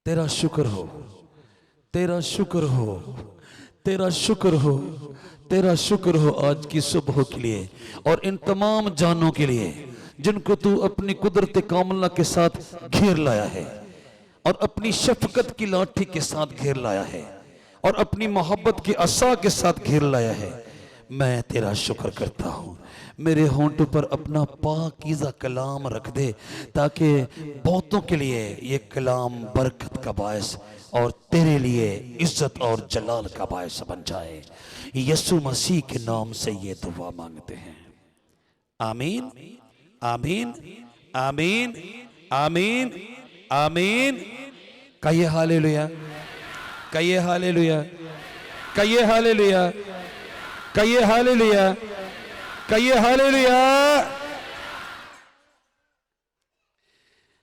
तेरा शुक्र हो, तेरा शुक्र हो, तेरा शुक्र हो, तेरा शुक्र हो आज की सुबह के लिए और इन तमाम जानों के लिए जिनको तू अपनी कुदरत कामला के साथ घेर लाया है और अपनी शफकत की लाठी के साथ घेर लाया है और अपनी मोहब्बत की असा के साथ घेर लाया है। मैं तेरा शुक्र करता हूँ। मेरे होंठ पर अपना पाकीज़ा कलाम रख दे ताकि बहुतों के लिए ये कलाम बरकत का बायस और तेरे लिए इज्जत और जलाल का बायस बन जाए। यीशु मसीह के नाम से ये दुआ मांगते हैं, आमीन आमीन आमीन आमीन आमीन। कहिए हालेलुया, कहिए हालेलुया, कहिए हालेलुया, कहिए हालेलुया, कहिए हालेलुया।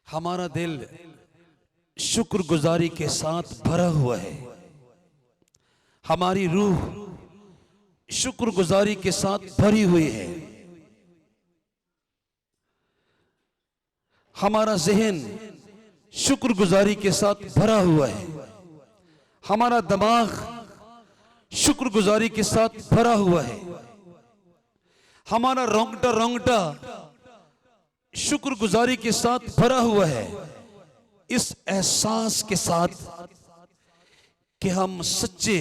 हमारा दिल शुक्रगुजारी के साथ भरा हुआ है, हमारी रूह शुक्रगुजारी के साथ भरी हुई है, हमारा जहन शुक्रगुजारी के साथ भरा हुआ है, हमारा दिमाग शुक्रगुजारी के साथ भरा हुआ है, हमारा रोंगटा रोंगटा शुक्रगुजारी के साथ भरा हुआ है, इस एहसास के साथ कि हम सच्चे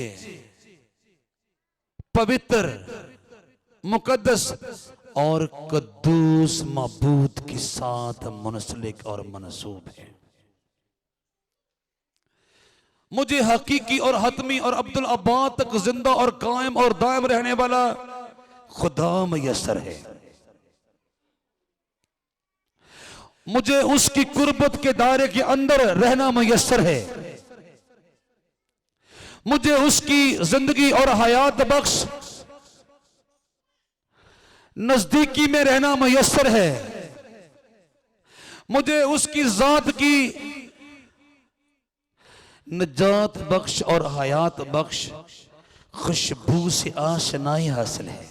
पवित्र मुकद्दस और कद्दूस मबूद के साथ मुनसलिक और मनसूब है। मुझे हकीकी और हतमी और अब्दुल अब्बाद तक जिंदा और कायम और दायम रहने वाला खुदा मयसर है। मुझे उसकी कुर्बत के दायरे के अंदर रहना मयसर है। मुझे उसकी जिंदगी और हयात बख्श नजदीकी में रहना मयसर है। मुझे उसकी जात की नजात बख्श और हयात बख्श खुशबू से आशनाई हासिल है।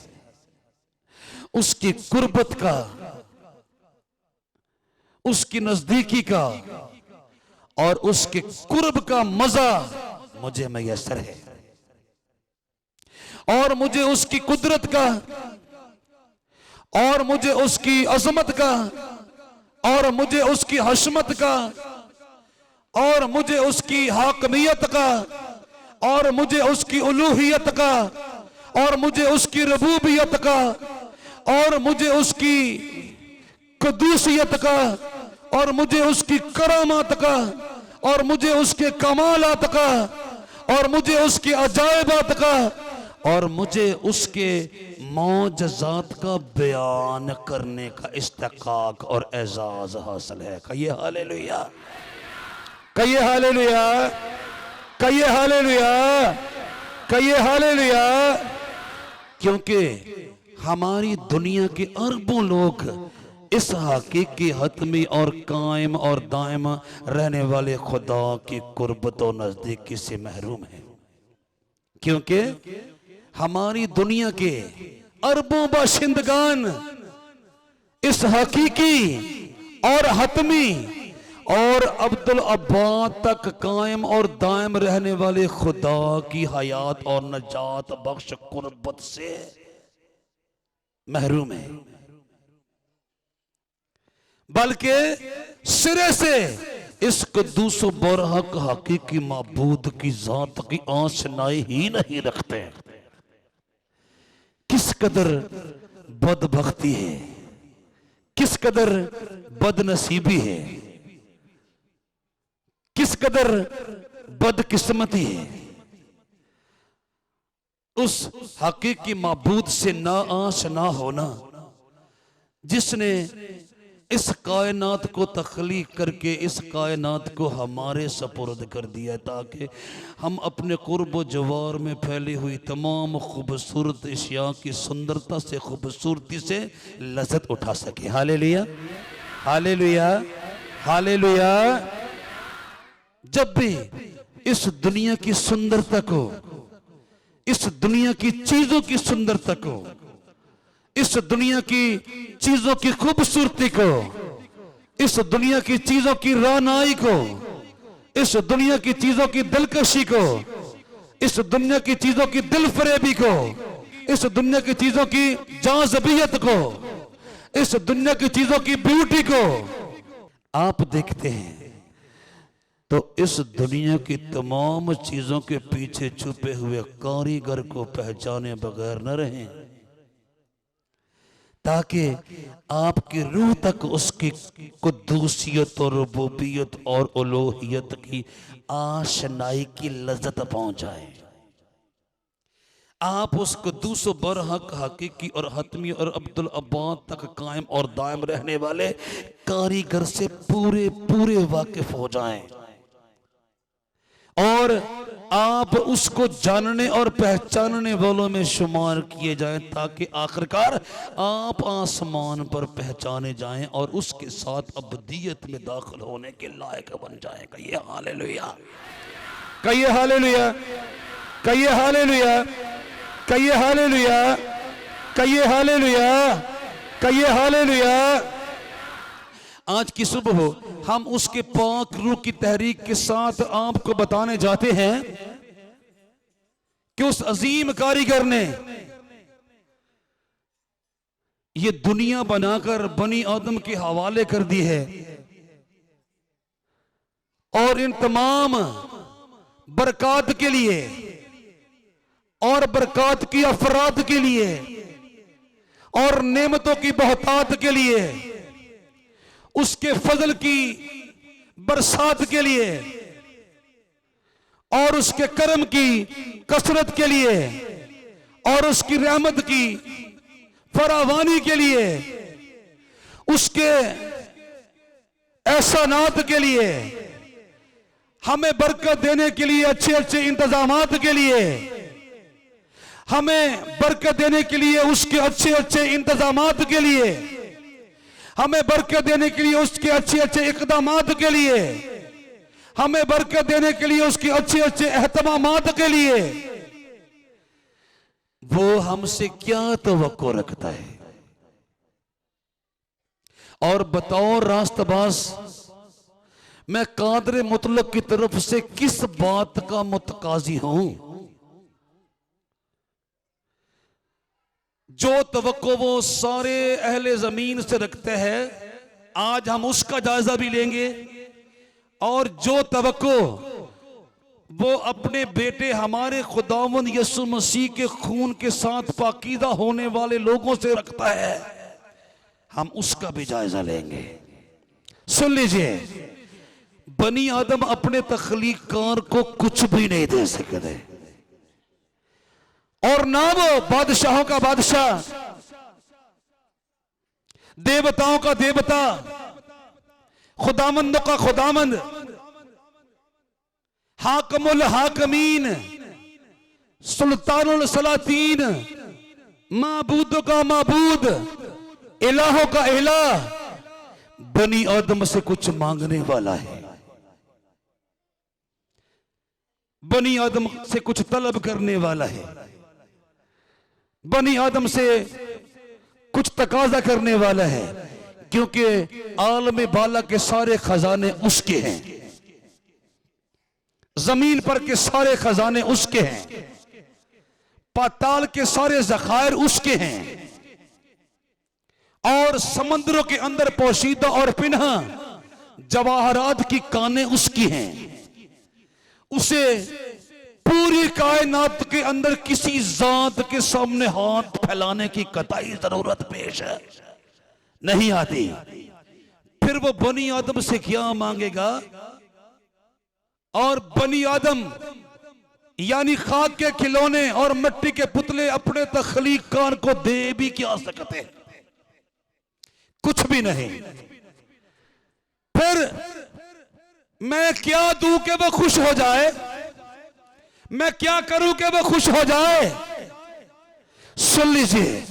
उसकी कुर्बत का, उसकी नजदीकी का और उसके कुर्ब का मजा मुझे मयसर है और मुझे उसकी कुदरत का और मुझे उसकी अजमत का और मुझे उसकी हशमत का और मुझे उसकी हाकमियत का और मुझे उसकी उलूहियत का और मुझे उसकी रबूबियत का और मुझे उसकी कदूसियत का और मुझे उसकी करामात का और मुझे उसके कमालात का और मुझे उसके अजायबात का और मुझे उसके मौजज़ात का बयान करने का इस्तिकाक और एजाज हासिल है। कहिए हालेलुया, कहिए हालेलुया, कहिए हालेलुया, कहिए हालेलुया। क्योंकि हमारी दुनिया के अरबों लोग इस हकीकी हतमी और कायम और दायम रहने वाले खुदा की कुर्बत और नजदीकी से महरूम है। क्योंकि हमारी दुनिया के अरबों बाशिंदगान इस हकीकी और हतमी और अब्दुल अब्बाद तक कायम और दायम रहने वाले खुदा की हयात और नजात बख्श कुर्बत से महरूम है, बल्कि सिरे से इस कद्दूस बरहक हकीकी माबूद की जात की आशनाई ही नहीं रखते। किस कदर बदबख्ती है, किस कदर बदनसीबी है, किस कदर बदकिस्मती है। उस हकीकी माबूद से ना आशना होना जिसने इस कायनात को तख्लीक करके इस कायनात को हमारे सपुर्द कर दिया ताकि हम अपने कुर्ब जवार में फैली हुई तमाम खूबसूरत अशिया की सुंदरता से, खूबसूरती से लज़्ज़त उठा सके। Hallelujah, hallelujah, hallelujah. जब भी इस दुनिया की सुंदरता को, इस दुनिया की चीजों की सुंदरता को, इस दुनिया की चीजों की खूबसूरती को, इस दुनिया की चीजों की रानाई को, इस दुनिया की चीजों की दिलकशी को, इस दुनिया की चीजों की दिल फरेबी को, इस दुनिया की चीजों की जाज़बियत को, इस दुनिया की चीजों की ब्यूटी को आप देखते हैं तो इस दुनिया की तमाम चीजों के पीछे छुपे हुए कारीगर को पहचाने बगैर न रहें, ताकि आपकी रूह तक उसकी कुद्दूसियत और रुबूबियत और उलूहियत की आशनाई की लज्जत पहुंचाए। आप उस कुद्दूस बरहक हकीकी और हतमी और अब्दुल अब्बाद तक कायम और दायम रहने वाले कारीगर से पूरे पूरे वाकिफ हो जाएं और आप उसको जानने और पहचानने वालों में शुमार किए जाएं, ताकि आखिरकार आप आसमान पर पहचाने जाएं और उसके साथ अब्दियत में दाखिल होने के लायक बन जाएं। कहिए हालेलुया, कहिए हालेलुया, कहिए हालेलुया, कहिए हालेलुया, कहिए हालेलुया, कहिए हालेलुया। आज की सुबह हम उसके पाक रूह की तहरीक के साथ आपको बताने जाते हैं कि उस अजीम कारीगर ने ये दुनिया बनाकर बनी आदम के हवाले कर दी है और इन तमाम बरकत के लिए और बरकत की अफराद के लिए और नेमतों की बहुतात के लिए, उसके फजल की बरसात के लिए और उसके करम की कसरत के लिए और उसकी रहमत की फरावानी के लिए, उसके एहसानात के लिए, हमें बरकत देने के लिए, अच्छे अच्छे इंतजामात के लिए, हमें बरकत देने के लिए उसके अच्छे अच्छे इंतजामात के लिए, हमें बरकत देने के लिए उसके अच्छे अच्छे इक़दामात के लिए, हमें बरकत देने के लिए उसके अच्छे अच्छे एहतमामात के लिए, वो हमसे क्या तवक्को रखता है। और बताओ रास्तबाज, मैं कादर मुतलक की तरफ से किस बात का मुतकाजी हूं। जो तवक्को वो सारे अहले जमीन से रखते हैं, आज हम उसका जायजा भी लेंगे। और जो तवक्को वो अपने बेटे हमारे खुदावंद यसु मसीह के खून के साथ पाकीज़ा होने वाले लोगों से रखता है, हम उसका भी जायजा लेंगे। सुन लीजिए, बनी आदम अपने तख्लीकार को कुछ भी नहीं दे सकते और ना वो बादशाहों का बादशाह, देवताओं का देवता, खुदामंदों का खुदामंद, हाकमुल हाकमीन, सुल्तानुल सलातीन, माबूदों का माबूद, इलाहों का इलाह, बनी आदम से कुछ मांगने वाला है, बनी आदम से कुछ तलब करने वाला है, बनी आदम से कुछ तकाजा करने वाला है, क्योंकि आलम बाला के सारे खजाने उसके हैं, जमीन पर के सारे खजाने उसके हैं, पाताल के सारे ज़खायर उसके हैं और समंदरों के अंदर पोशीदा और पिन्हा जवाहरात की कानें उसकी हैं। उसे पूरी कायनात के अंदर किसी जात के सामने हाथ फैलाने की कतई जरूरत पेश नहीं आती। फिर वो बनी आदम से क्या मांगेगा? और बनी आदम यानी खाक के खिलौने और मिट्टी के पुतले अपने तख्लीकार को दे भी क्या सकते? कुछ भी नहीं। फिर मैं क्या दूं कि वो खुश हो जाए? मैं क्या करूं कि वो खुश हो जाए? सुन लीजिए,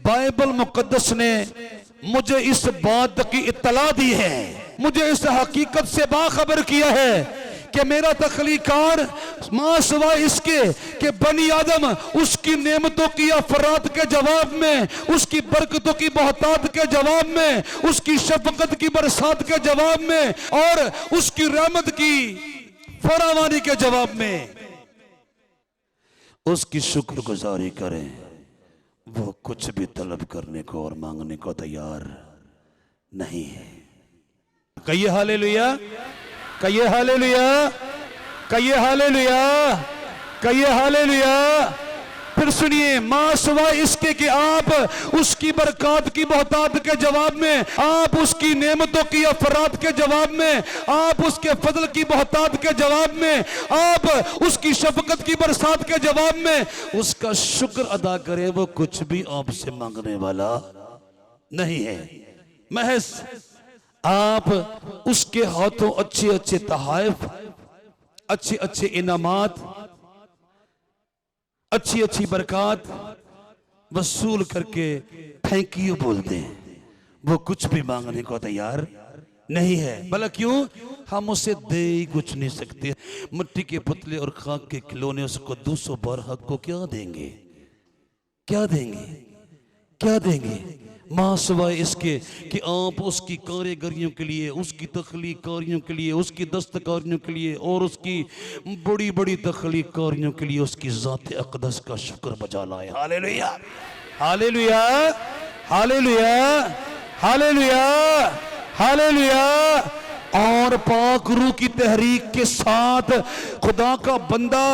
बाइबल मुकद्दस ने मुझे इस बात की इत्तला दी है, मुझे इस हकीकत से बाखबर किया है कि मेरा तख्लीकार मां सिवाय इसके कि बनी आदम उसकी नेमतों की अफराद के जवाब में, उसकी बरकतों की बहुतात के जवाब में, उसकी शफकत की बरसात के जवाब में और उसकी रहमत की फरावानी के जवाब में उसकी शुक्रगुजारी करें, वो कुछ भी तलब करने को और मांगने को तैयार नहीं है। कहिए हालेलुया, कहिए हालेलुया, कहिए हालेलुया, कहिए हालेलुया। फिर सुनिए, मां सिवाय इसके कि आप उसकी बरकत की बहुतात के जवाब में, आप उसकी नेमतों की अफराद के जवाब में, आप उसके फजल की बहुतात के जवाब में, आप उसकी शफकत की बरसात के जवाब में उसका शुक्र अदा करें, वो कुछ भी आपसे मांगने वाला नहीं है। महज आप उसके हाथों अच्छे अच्छे तहाइफ, अच्छे अच्छे इनामात, अच्छी अच्छी बरकत वसूल करके थैंक यू बोलते हैं। वो कुछ भी मांगने को तैयार नहीं है। भला क्यों? हम उसे दे ही कुछ नहीं सकते। मिट्टी के पुतले और खाक के खिलौने उसको 200 बार हक को क्या देंगे, क्या देंगे, क्या देंगे? मां सिवाय इसके कि आप उसकी कारीगरियों के लिए, उसकी तख्लीक कारियों के लिए, उसकी दस्तकारियों के लिए और उसकी बड़ी बड़ी तख्लीक कारियों के लिए उसकी ज़ात अक़दस का शुक्र बजा लाए। Hallelujah, hallelujah, hallelujah, hallelujah, hallelujah. और पाक रूह की तहरीक के साथ खुदा का बंदा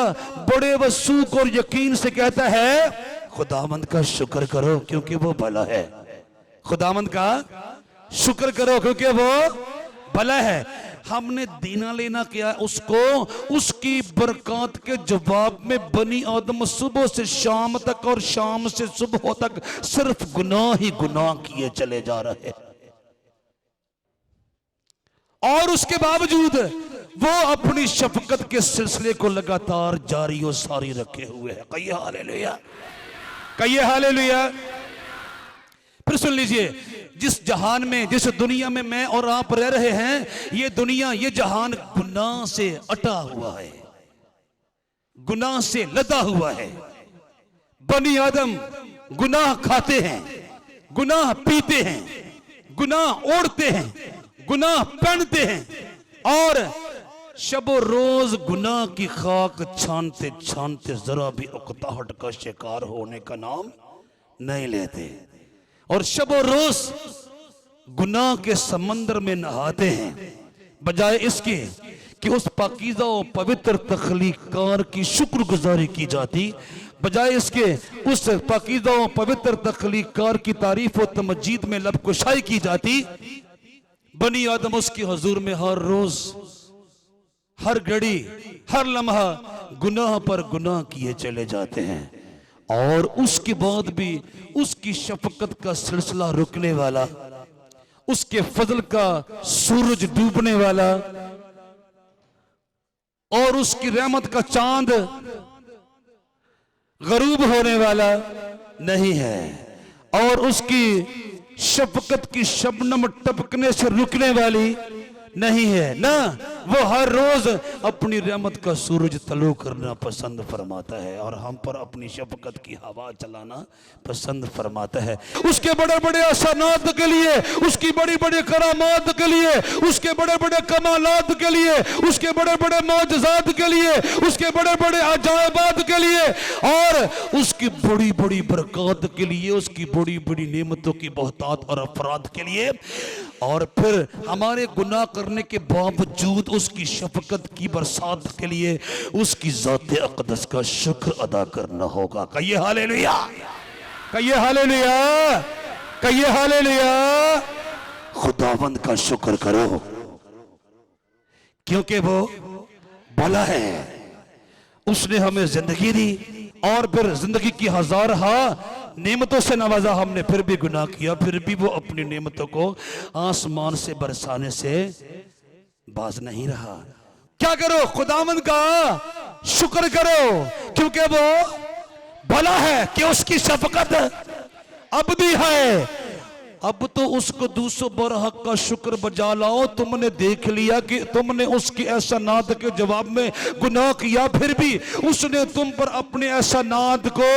बड़े वसूख और यकीन से कहता है, खुदावंद का शुक्र करो क्योंकि वो भला है। खुदावंद का शुक्र करो क्योंकि वो भला है। हमने देना लेना किया उसको, उसकी बरकत के जवाब में बनी आदम सुबह से शाम तक और शाम से सुबह तक सिर्फ गुनाह ही गुनाह किए चले जा रहे हैं। और उसके बावजूद वो अपनी शफकत के सिलसिले को लगातार जारी और सारी रखे हुए है। कहिए हालेलुया, कहिए हालेलुया। फिर सुन लीजिए, जिस जहान में, जिस दुनिया में मैं और आप रह रहे हैं, ये दुनिया, ये जहान गुनाह से अटा हुआ है, गुनाह से लदा हुआ है। बनी आदम गुनाह खाते हैं, गुनाह पीते हैं, गुनाह ओढ़ते हैं, गुनाह पहनते हैं और शबो रोज गुनाह की खाक छानते छानते जरा भी उकताहट का शिकार होने का नाम नहीं लेते और शबो रोज गुनाह के समंदर में नहाते हैं। बजाय इसके कि उस पाकीज़ा और पवित्र तख्लीकार की शुक्रगुजारी की जाती, बजाय इसके उस पाकीज़ा और पवित्र तख्लीकार की तारीफ और तमजीद में लबकुशाई की जाती, बनी आदम उसकी हुजूर में हर रोज, हर घड़ी, हर लम्हा गुनाह पर गुनाह किए चले जाते हैं। और उसके बाद भी उसकी शफकत का सिलसिला रुकने वाला, उसके फजल का सूरज डूबने वाला और उसकी रहमत का चांद गरूब होने वाला नहीं है और उसकी शफकत की शबनम टपकने से रुकने वाली नहीं है ना। वो हर रोज अपनी रहमत का सूरज तलो करना पसंद फरमाता है और हम पर अपनी शफकत की हवा चलाना पसंद फरमाता है। उसके बड़े बड़े असनात के लिए, उसकी बड़ी बड़ी करामात के लिए, उसके बड़े बड़े कमालात के लिए, उसके बड़े बड़े मौजज़ात के लिए, उसके बड़े बड़े अजायबात के लिए और उसकी बड़ी बड़ी बरकत के लिए, उसकी बड़ी बड़ी नेमतों की बहुतात और अफराद के लिए और फिर हमारे गुनाह करने के बावजूद उसकी शफकत की बरसात के लिए उसकी ज़ात अक़दस का शुक्र अदा करना होगा। कहिए हालेलुया, कहिए हालेलुया, कहिए हालेलुया। खुदावंद का शुक्र करो क्योंकि वो भला है। उसने हमें जिंदगी दी और फिर जिंदगी की हजार नेमतों से नवाजा, हमने फिर भी गुनाह किया, फिर भी वो अपनी नेमतों को आसमान से बरसाने से बाज नहीं रहा। क्या करो? खुदावंद का शुक्र करो क्योंकि वो भला है कि उसकी शफकत अबदी है। अब तो उसको 200 बरहक का शुक्र बजा लाओ। तुमने देख लिया कि तुमने उसकी एहसानात के जवाब में गुनाह किया, फिर भी उसने तुम पर अपने एहसानात को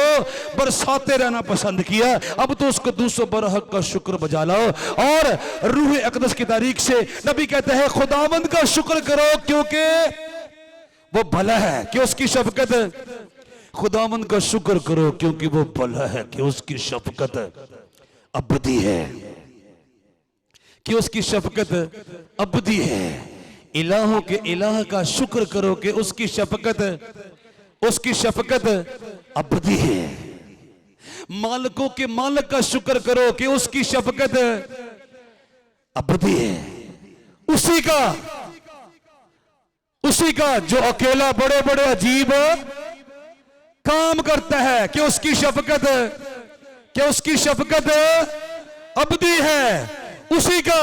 बरसाते रहना पसंद किया। अब तो उसको 200 बरहक का शुक्र बजा लाओ। और रूह अक़दस की तारीख से नबी कहते हैं खुदावंद का शुक्र करो क्योंकि वो भला है कि उसकी शफकत, खुदावंद का शुक्र करो क्योंकि वो भला है कि उसकी शफकत अबदी है, कि उसकी शफकत अबदी है। इलाहों के इलाह का शुक्र करो कि उसकी शफकत अबदी है। मालिकों के मालिक का शुक्र करो कि उसकी शफकत अबदी है। उसी का जो अकेला बड़े बड़े अजीब काम करता है कि उसकी शफकत अबदी है। उसी का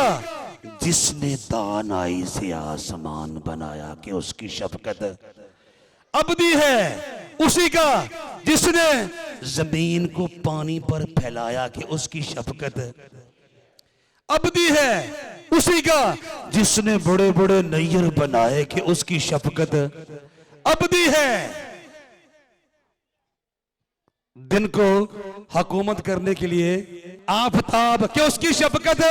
जिसने दानाई से आसमान बनाया कि उसकी शफकत अबदी है। उसी का जिसने जमीन को पानी पर फैलाया कि उसकी शफकत अबदी है। उसी का जिसने बड़े बड़े नैयर बनाए कि उसकी शफकत अबदी है। दिन को हुकूमत करने के लिए आफताब कि उसकी शफकत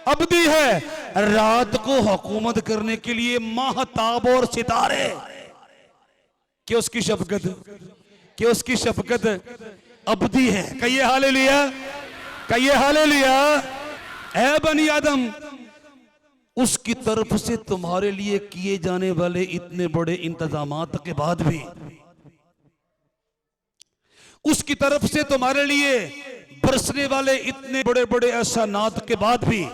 अबदी है। रात को हुकूमत करने के लिए महताब और सितारे कि उसकी शफकत अबदी है। कहिए हालेलुया। ऐ बनी आदम, उसकी तरफ से तुम्हारे लिए किए जाने वाले इतने बड़े इंतजामात के बाद भी, उसकी तरफ से तुम्हारे लिए बरसने वाले इतने बड़े बड़े एहसानात के बाद भी,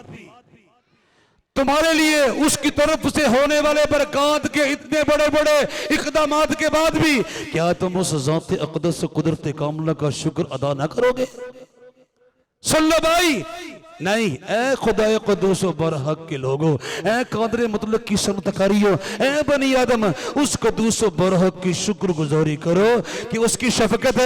तुम्हारे लिए उसकी तरफ से होने वाले बरकत के इतने बड़े बड़े इक़दामात के बाद भी, क्या तुम उस ज़ात अक़दस कुदरत कामिला का शुक्र अदा ना करोगे? सुन लो भाई, नहीं। ए खुदाए क़ुद्दूस बरहक के लोगों, ए कादर मुतलक की सनतकारियों, ए बनी आदम, उस क़ुद्दूस बरहक की शुक्रगुजारी करो कि उसकी शफकत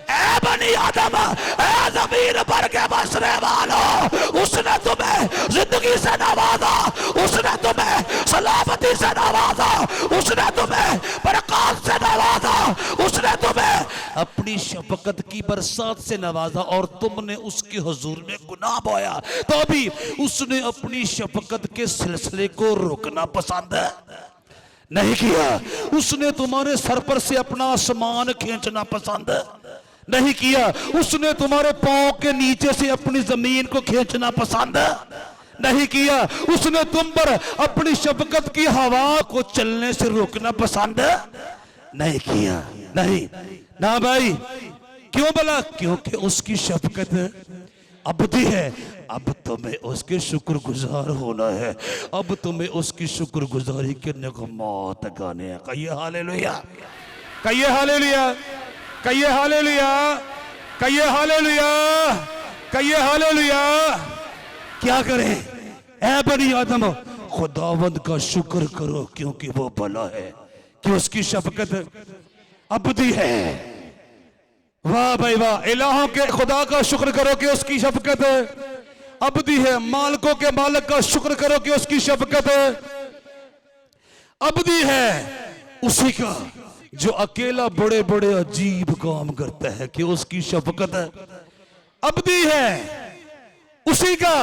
ए बनी आदम, ए ज़मीन पर के बसने वालों, उसने तुम्हें जिंदगी से नवाजा, उसने तुम्हें सलामती से नवाजा, उसने तुम्हें बरकत से नवाजा, उसने तुम्हें अपनी शफकत की बरसात से नवाजा और तुमने उसके हुजूर में गुनाह बोया तो भी उसने अपनी शफकत के सिलसिले को रोकना पसंद नहीं किया। उसने तुम्हारे सर पर से अपना आसमान खींचना पसंद नहीं किया। उसने तुम्हारे पांव के नीचे से अपनी जमीन को खींचना पसंद नहीं किया। उसने तुम पर अपनी शफकत की हवा को चलने से रोकना पसंद नहीं किया। नहीं ना भाई, क्यों भला? क्योंकि उसकी शफकत अबदी है। अब तुम्हें उसके शुक्रगुजार होना है, अब तुम्हें उसकी शुक्रगुजारी के नगमात गाने हैं। कहिए हालेलुया, कहिए हालेलुया, कहिए हालेलुया, कहिए हालेलुया, कहिए हालेलुया। क्या करें? ऐ बनी आदम, खुदावंद का शुक्र करो क्योंकि वो भला है, कि उसकी शफकत अबदी है। वाह भाई वाह। इलाहों के खुदा का शुक्र करो कि उसकी शफकत अबदी है। मालिकों के मालिक का शुक्र करो कि उसकी शफकत अबदी है। उसी का जो अकेला बड़े बड़े अजीब काम करता है कि उसकी शफकत अबदी है। उसी का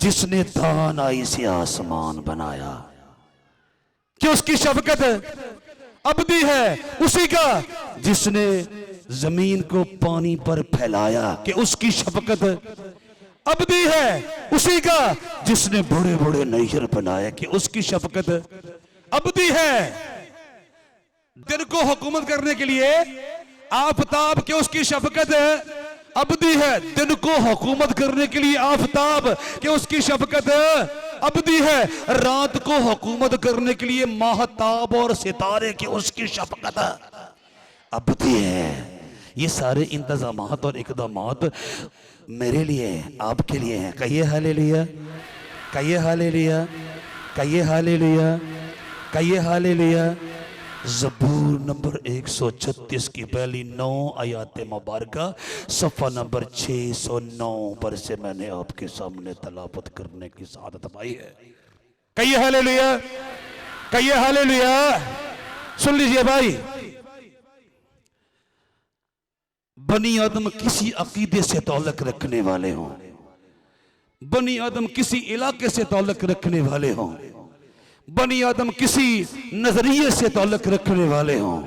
जिसने दानाई से आसमान बनाया कि उसकी शफकत अबदी है। उसी का जिसने जमीन को पानी पर फैलाया कि उसकी शफकत अबदी है। उसी का जिसने बड़े बड़े नहर बनाए कि उसकी शफकत अबदी है। दिन को हुकूमत करने के लिए आफताब के उसकी शफकत अबदी है। दिन को हुकूमत करने के लिए आफताब के उसकी शफकत अबदी है। रात को हुकूमत करने के लिए महताब और सितारे की उसकी शफकत अबदी है। ये सारे इंतजामात और इकदामात मेरे लिए आपके लिए हैं। कहिए हालेलुया, कहिए हालेलुया, कहिए हालेलुया, कहिए हालेलुया। ज़बूर नंबर 136 की पहली 9 आयात मुबारका सफ़ा नंबर 609 पर से मैंने आपके सामने तलावत करने की सआदत पाई है। कहिए हालेलुया, कहिए हालेलुया। सुन लीजिए भाई, बनी आदम किसी अकीदे से ताल्लुक रखने वाले हों, बनी आदम किसी इलाके से ताल्लुक रखने वाले हों, बनी आदम किसी नजरिए से ताल्लुक रखने वाले हों,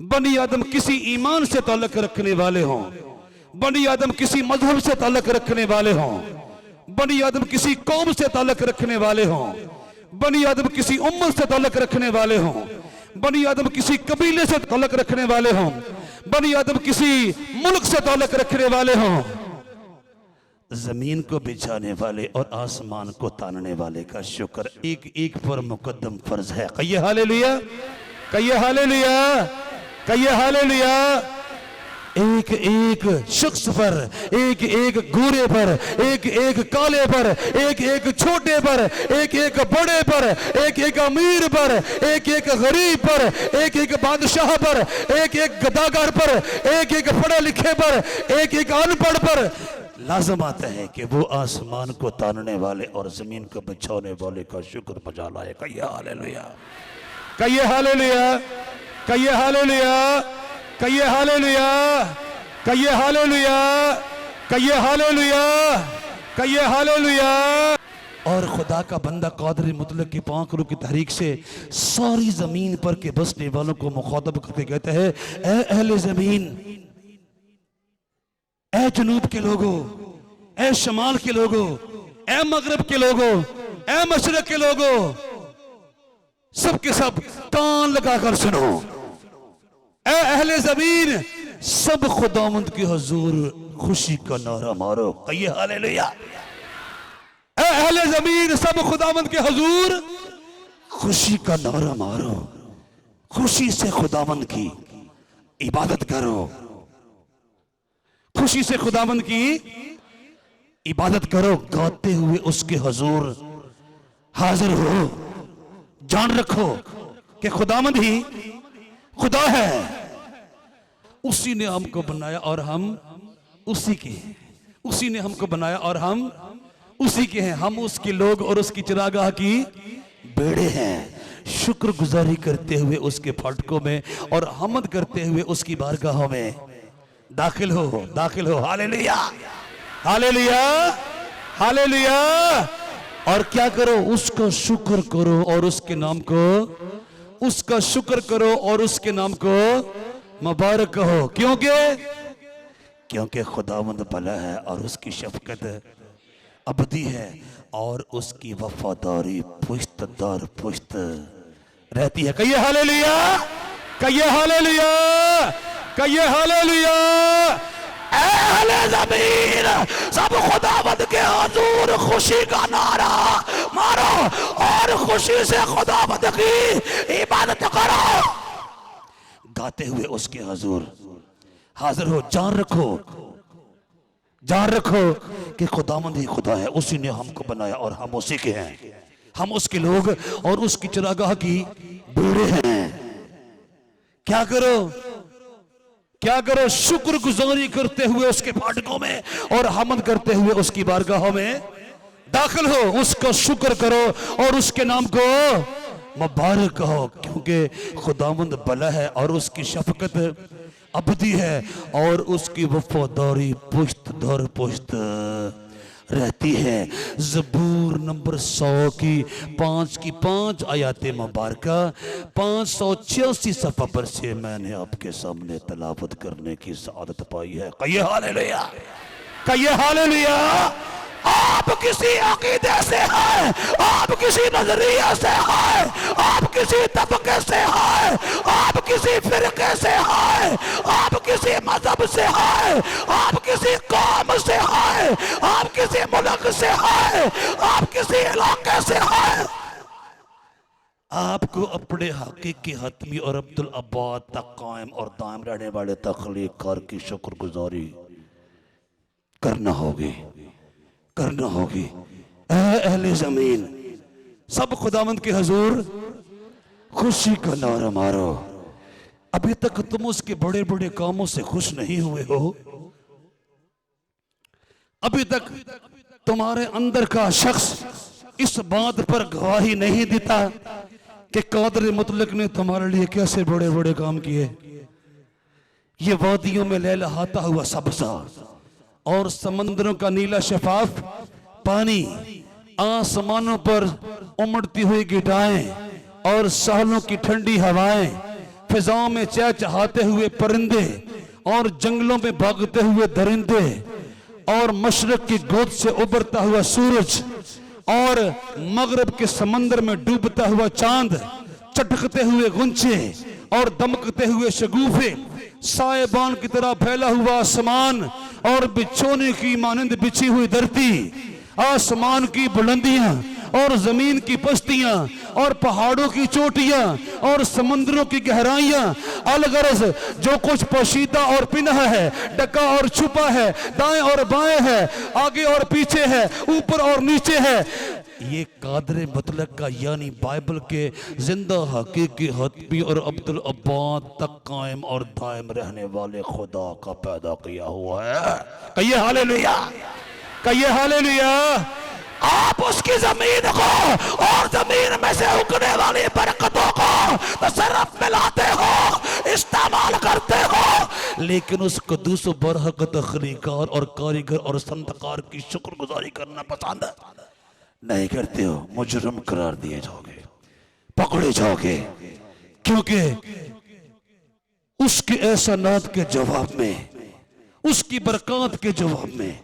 बनी आदम किसी ईमान से ताल्लुक रखने वाले हों, बनी आदम किसी मजहब से ताल्लुक रखने वाले हों, बनी आदम किसी कौम से ताल्लुक रखने वाले हों, बनी आदम किसी उम्मत से ताल्लुक रखने वाले हों, बनी आदम किसी कबीले से ताल्लुक रखने वाले हों, बनी आदम किसी मुल्क से ताल्लुक रखने वाले हों, जमीन को बिछाने वाले और आसमान को तानने वाले का शुक्र एक एक पर मुकद्दम फर्ज है। कहिए हालेलुया, कहिए हालेलुया, कहिए हालेलुया। एक एक शख्स पर, एक एक गोरे पर, एक एक काले पर, एक एक छोटे पर, एक एक बड़े पर, एक एक अमीर पर, एक एक गरीब पर, एक एक बादशाह पर, एक एक गदागर पर, एक एक पढ़े लिखे पर, एक एक अनपढ़ पर लाजम आता है कि वो आसमान को तानने वाले और जमीन को बिछाने वाले का शुक्र बजा लाए। कहिए हालेलुया, कहिए हालेलुया, कहिए हालेलुया, कहिए हालेलुया, कहिए हालेलुया, कहिए हालेलुया, कहिए हालेलुया। और खुदा का बंदा कादर मुतलक की पाक रूह की तहरीक से सारी जमीन पर के बसने वालों को मुखातब करके कहते हैं, ए अहले जमीन, ए जनूब के लोगों, ए शमाल के लोगों, ए मगरब के लोगों, ए मशरक के लोगों, सबके सब कान लगाकर सुनो। ए अहले जमीन, सब खुदावंद के हुजूर खुशी का नारा मारो। कहिए हालेलुया। ए अहले जमीन, सब खुदावंद के हुजूर खुशी का नारा मारो। खुशी से खुदावंद की इबादत करो, खुशी से खुदावंद की इबादत करो, गाते हुए उसके हुजूर हाजिर हो। जान रखो कि खुदावंद ही खुदा है, उसी ने हमको बनाया और हम उसी के हैं, उसी ने हमको बनाया और हम उसी के हैं, हम उसके लोग और उसकी चिरागाह की बेड़े हैं। शुक्रगुजारी करते हुए उसके फाटकों में और हमद करते हुए उसकी बारगाहों में दाखिल हो, दाखिल हो। Hallelujah, hallelujah, hallelujah. और क्या करो? उसका शुक्र करो और उसके नाम को, उसका शुक्र करो और उसके नाम को मुबारक कहो। क्योंकि खुदावंद भला है और उसकी शफकत अबदी है और उसकी वफादारी पुश्त दर पुश्त रहती है। कहिए हालेलुया, कहिए हालेलुया, कहिए हालेलुया। अहले ज़मीन, सब खुदावंद के हुजूर खुशी का नारा मारो और खुशी से खुदावंद की इबादत करो। गाते हुए उसके हुजूर हाजिर हो। जान रखो, जान रखो कि खुदावंद ही खुदा है, उसी ने हमको बनाया और हम उसी के हैं, हम उसके लोग और उसकी चिरागाह की बेड़े हैं। क्या करो? क्या करो? शुक्रगुजारी करते हुए उसके फाटकों में और हमद करते हुए उसकी बारगाहों में दाखिल हो। उसका शुक्र करो और उसके नाम को मुबारक कहो, क्योंकि खुदावंद भला है और उसकी शफकत अबदी है और उसकी वफादारी पुश्त दर पुश्त रहती है। ज़बूर नंबर 100 की 5 आयत मुबारका 586 सफ़ा पर से मैंने आपके सामने तलावत करने की सआदत पाई है। कहिए हालेलुया, कहिए हालेलुया। आप किसी अकीदे से हैं, आप किसी नजरिए से हैं, आप किसी तबके से हैं, आप किसी फिरके से हैं, आप किसी मजहब से हैं, आप किसी कौम से हैं, आप किसी मुल्क से हैं, आप किसी इलाके से हैं, आपको अपने हकीकी हतमी और अब्दुल अब्बाद तक कायम और दायम रहने वाले तख्लीक कार की शुक्रगुजारी करना होगी, करना होगी। अहले ज़मीन, सब खुदावंद के हुजूर खुशी का नारा मारो। अभी तक तुम उसके बड़े बड़े कामों से खुश नहीं हुए हो, अभी तक तुम्हारे अंदर का शख्स इस बात पर गवाही नहीं देता कि कादर मुतलक ने तुम्हारे लिए कैसे बड़े बड़े काम किए। ये वादियों में लहलहाता हुआ सब्जा और समंदरों का नीला शफाफ पानी, आसमानों पर उमड़ती हुई गिटाएं और सहलों की ठंडी हवाएं, फिजाओं में चहचहाते हुए परिंदे और जंगलों में भागते हुए दरिंदे और मशरक की गोद से उभरता हुआ सूरज और मगरब के समंदर में डूबता हुआ चांद, चटकते हुए गुंचे और दमकते हुए शगुफे, साएबान की तरह फैला हुआ आसमान और बिछोने की मानंद बिछी हुई धरती, आसमान की बुलंदियां और जमीन की पश्तियां और पहाड़ों की चोटियां और समुद्रों की गहराइयां, अलगरज जो कुछ पोशीदा और पिनह है, ढका और छुपा है, दाएं और बाएं है, आगे और पीछे है, ऊपर और नीचे है, ये कादरे मुतलक का यानी बाइबल के जिंदा हकीकी हतमी और अब्दुल अब्बाद तक कायम और दायम रहने वाले खुदा का पैदा किया हुआ है। कहिए हालेलुया, कहिए हालेलुया। आप उसकी जमीन को और जमीन में से उगने वाली बरकतों को तो सिर्फ मिलाते हो, इस्तेमाल करते हो, लेकिन उस कदूस बरहक तख्लीकार और कारीगर और संतकार की शुक्रगुजारी करना पसंद नहीं करते हो। मुजरम करार दिए जाओगे, पकड़े जाओगे, क्योंकि उसके एहसानात के जवाब में, उसकी बरकत के जवाब में,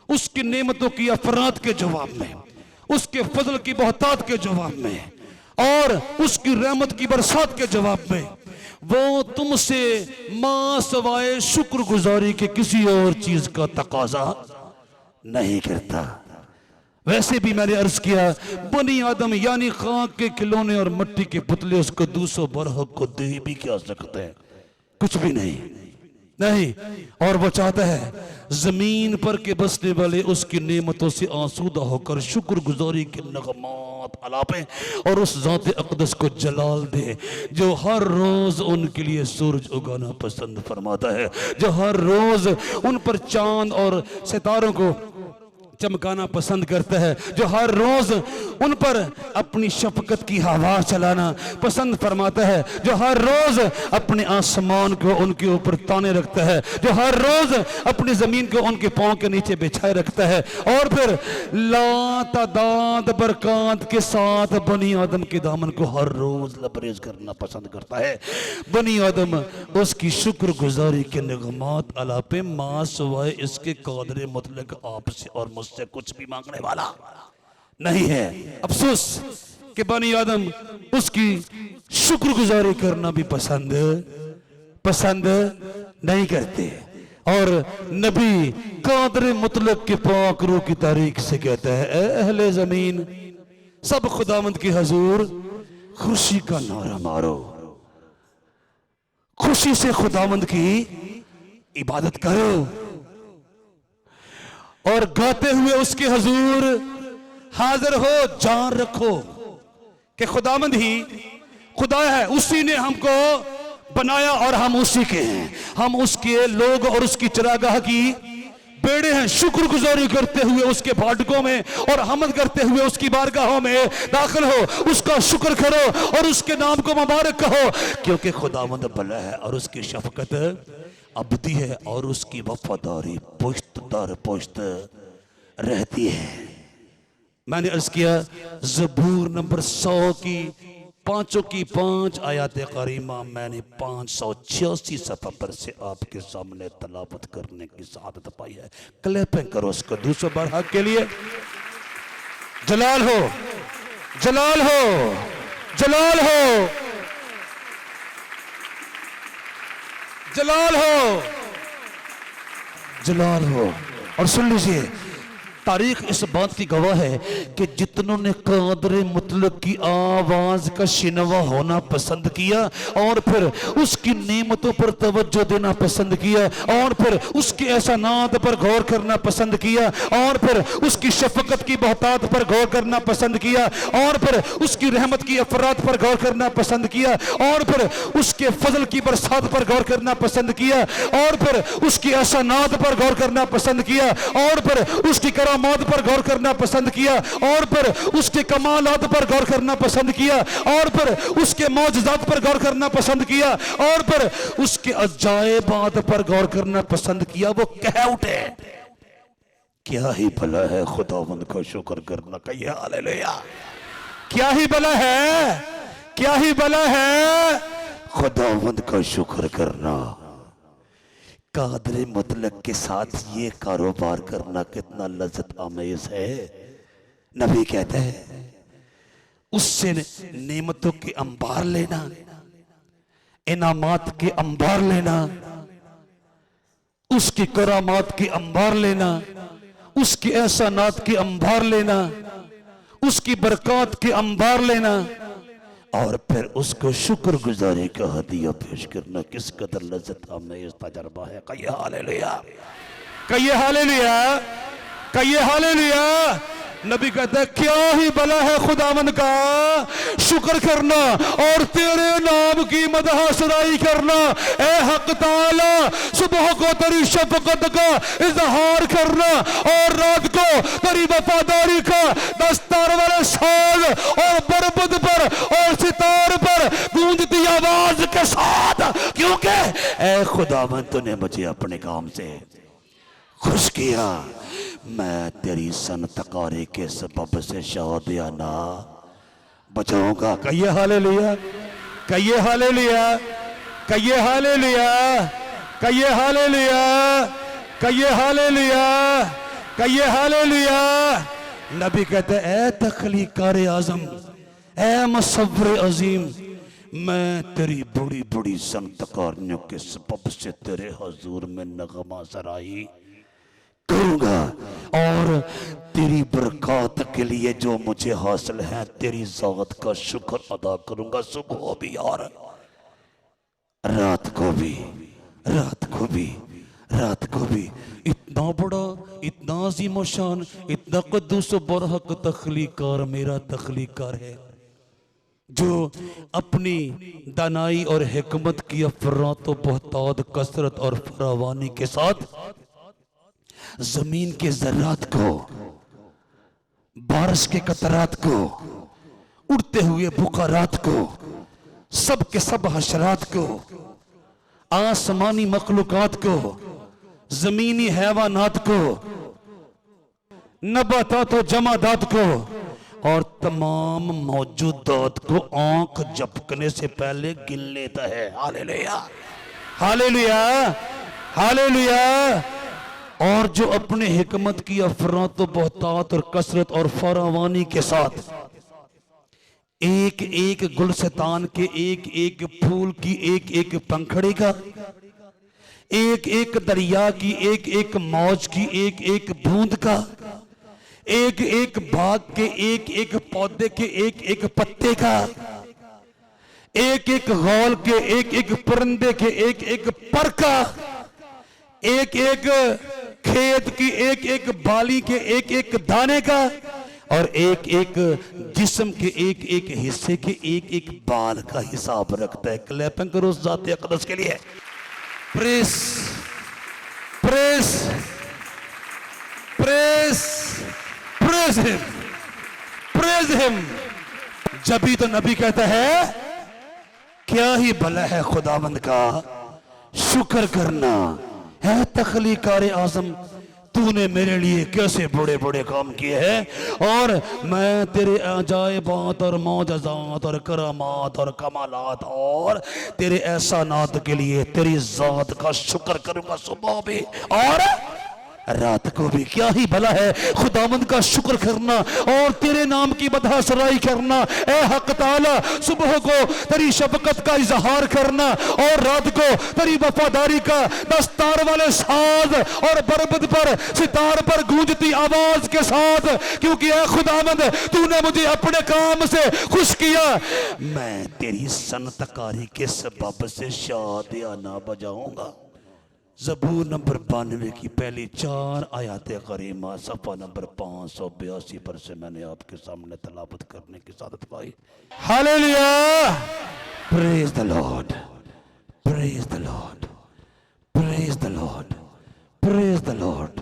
उसकी नेमतों की अफराद के जवाब में, उसके फजल की बहुतात के जवाब में और उसकी रहमत की बरसात के जवाब में वो तुमसे मां सवाए शुक्रगुजारी के किसी और चीज का तकाजा नहीं करता। वैसे भी मैंने अर्ज किया, बनी आदम यानी खाक के खिलौने और मिट्टी के पुतले उसको दूसरों बरहक को दे भी क्या सकते हैं, कुछ भी नहीं, नहीं। और वो चाहता है जमीन पर के बसने वाले उसकी नेमतों से आसूदा होकर शुक्रगुजारी के नगमात अलापे और उस ज़ात अक़दस को जलाल दे जो हर रोज उनके लिए सूरज उगाना पसंद फरमाता है, जो हर रोज उन पर चांद और सितारों को चमकाना पसंद करता है, जो हर रोज उन पर अपनी शफकत की हवा चलाना पसंद फरमाता है, जो हर रोज अपने आसमान को उनके ऊपर ताने रखता है, जो हर रोज अपनी जमीन को उनके पांव के नीचे बिछाए रखता है और फिर लातादाद बरकत के साथ बनी आदम के दामन को हर रोज लबरेज करना पसंद करता है। बनी आदम उसकी शुक्रगुजारी के निगमात अलापे मां सवाए इसके कादरे मुतलक आपसे और से कुछ भी मांगने वाला नहीं है। अफसोस कि बनी आदम उसकी शुक्रगुजारी करना भी पसंद नहीं करते। और नबी कादर मुतलक के पाक रूह की तारीख से कहता है, ए अहले जमीन, सब खुदावंद के हजूर खुशी का नारा मारो, खुशी से खुदावंद की इबादत करो और गाते हुए उसके हजूर हाजिर हो, जान रखो कि खुदावंद ही खुदा है, उसी ने हमको बनाया और हम उसी के हैं, हम उसके लोग और उसकी चरागाह की बेड़े हैं। शुक्रगुजारी करते हुए उसके फाटकों में और हमद करते हुए उसकी बारगाहों में दाखिल हो, उसका शुक्र करो और उसके नाम को मुबारक कहो, क्योंकि खुदावंद भला है और उसकी शफकत अबदी है और उसकी वफादारी पुश्त दर पुश्त रहती है। मैंने अर्ज किया, ज़बूर नंबर 100 की 5 आयत करीमा मैंने 586 सफ़ा पर से आपके सामने तलावत करने की सआदत पाई है। क्लैपिंग करो उसको दूसरे बार हक के लिए। जलाल हो, जलाल हो, जलाल हो, जलाल हो, जलाल हो। और सुन लीजिए, तारीख इस बात की गवाह है कि जितनों ने कादर मुतलक की आवाज का शिनवा होना पसंद किया और फिर उसकी नेमतों पर तवज्जो देना पसंद किया और फिर उसके एहसानात पर गौर करना पसंद किया और फिर उसकी शफकत की बहुतात पर गौर करना पसंद किया और फिर उसकी रहमत की अफराद पर गौर करना पसंद किया और फिर उसके फजल की बरसात पर गौर करना पसंद किया और फिर उसकी एहसानात पर गौर करना पसंद किया और फिर उसकी मौत पर गौर करना पसंद किया और फिर उसके कमालात पर गौर करना पसंद किया और फिर उसके मौजज़ात पर गौर करना पसंद किया और फिर उसके अजायबात पर गौर करना पसंद किया। वो कह उठे, क्या ही भला है खुदावंद का शुक्र करना। कहिए हालेलुया। क्या ही भला है, क्या ही भला है। खुदावंद का शुक्र करना, कादरे मुतलक के साथ ये कारोबार करना कितना लज्जत आमेज है। नबी कहते हैं उससे नेमतों के अंबार लेना, इनामात के अंबार लेना, उसकी करामात के अंबार लेना, उसकी एहसानात के अंबार लेना, उसकी बरकत के अंबार लेना और फिर उसको शुक्रगुजारी का हदिया पेश करना किस कदर लज्जत आमेज तजर्बा है। कहिए हालेलुया, कहिए हालेलुया, कहिए हालेलुया। नबी कहता है क्या ही भला है खुदावन का शुक्र करना और तेरे नाम की मदह सराई करना। ए हक ताला सुबह को तेरी शफकत का इजहार करना और रात को तेरी वफादारी का दस्तार वाले साज और बरबद पर और सितार पर गूंजती आवाज के साथ, क्योंकि ए खुदावन तूने मुझे अपने काम से खुश किया, मैं तेरी सनतकारी के सबब से शादियाना बचाऊंगा। कहिए हालेलुया, कहिए हालेलुया, कहिए हालेलुया, कहिए हालेलुया, कहिए हालेलुया, कहिए हालेलुया। नबी कहते ए तख्लीकार आजम, ए मुसव्विर अजीम, मैं तेरी बड़ी बड़ी सनतकारियों के सबब से तेरे हुजूर में नगमा सराई करूंगा और तेरी बरकत के लिए जो मुझे हासिल है तेरी ज़ात का शुक्र अदा करूंगा, सुबह भी और रात को भी, रात को भी, रात को भी। इतना बड़ा, इतना अजीम शान, इतना कद्दूस बरहक तख्लीकार मेरा तख्लीकार है जो अपनी दानाई और हिकमत की अफरात व बहताद कसरत और फरावानी के साथ जमीन के जर्रात को, बारिश के कतरात को, उड़ते हुए बुखारात को, सब के सब हशरात को, आसमानी मखलूकात को, जमीनी हैवानात को, नबातात व जमादात को और तमाम मौजूदात को आंख झपकने से पहले गिन लेता है। Hallelujah, hallelujah, hallelujah. और जो अपने हिकमत की अफरात व बहतात और कसरत और फरावानी के साथ एक एक गुलस्तान के एक एक फूल की एक एक पंखड़ी का, एक एक दरिया की एक एक मौज की एक एक बूंद का, एक एक बाग के एक एक पौधे के एक एक पत्ते का, एक एक गौल के एक एक परिंदे के एक एक पर का, एक एक खेत की एक एक बाली के एक एक दाने का और एक एक जिस्म के एक एक हिस्से के एक एक बाल का हिसाब रखता है। क्लैपिंग करो उस ज़ात अक़दस के लिए। Press, press, press, press him, press him. जब भी तो नबी कहता है क्या ही भला है खुदावंद का शुक्र करना। है तख्लीकार आज़म, तूने मेरे लिए कैसे बड़े बड़े काम किए हैं और मैं तेरे अजायबात और मौजज़ात और करामात और कमालात और तेरे एहसानात के लिए तेरी ज़ात का शुक्र करूंगा, सुबह भी और रात को भी। क्या ही भला है खुदावंद का शुक्र करना और तेरे नाम की मदह सराई करना। ए हक ताला, सुबह को तेरी शफकत का इजहार करना और रात को तेरी वफादारी का दस्तार वाले साज और बरबद पर सितार पर गूंजती आवाज के साथ, क्योंकि ए खुदावंद तूने मुझे अपने काम से खुश किया, मैं तेरी सनतकारी के सबब से शादियाना बजाऊंगा। ज़बूर नंबर 92 की पहली 4 आयात करीमा सफ़ा नंबर 582 पर से मैंने आपके सामने तलावत करने की सादत पाई। Hallelujah, praise the Lord, praise the Lord, praise the Lord, praise the Lord.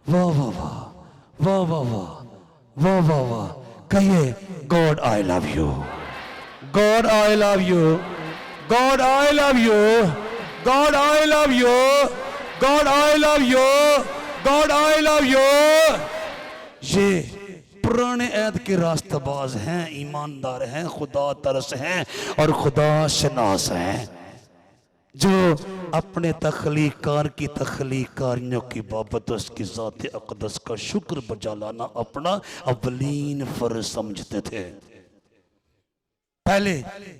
वाह वाह वाह, वाह वाह वाह, वाह वाह वाह। कहिए God I love you, God I love you, God I love you, God I love you, God I love you, God I love you। ये पुराने ऐद के रास्तबाज हैं, ईमानदार हैं, खुदा तरस हैं और खुदा शनास हैं, जो अपने तख्लीकार की तख्लीकारियों की बाबत उसकी ज़ात अक़दस का शुक्र बजा लाना अपना अवलीन फर्ज समझते थे। पहले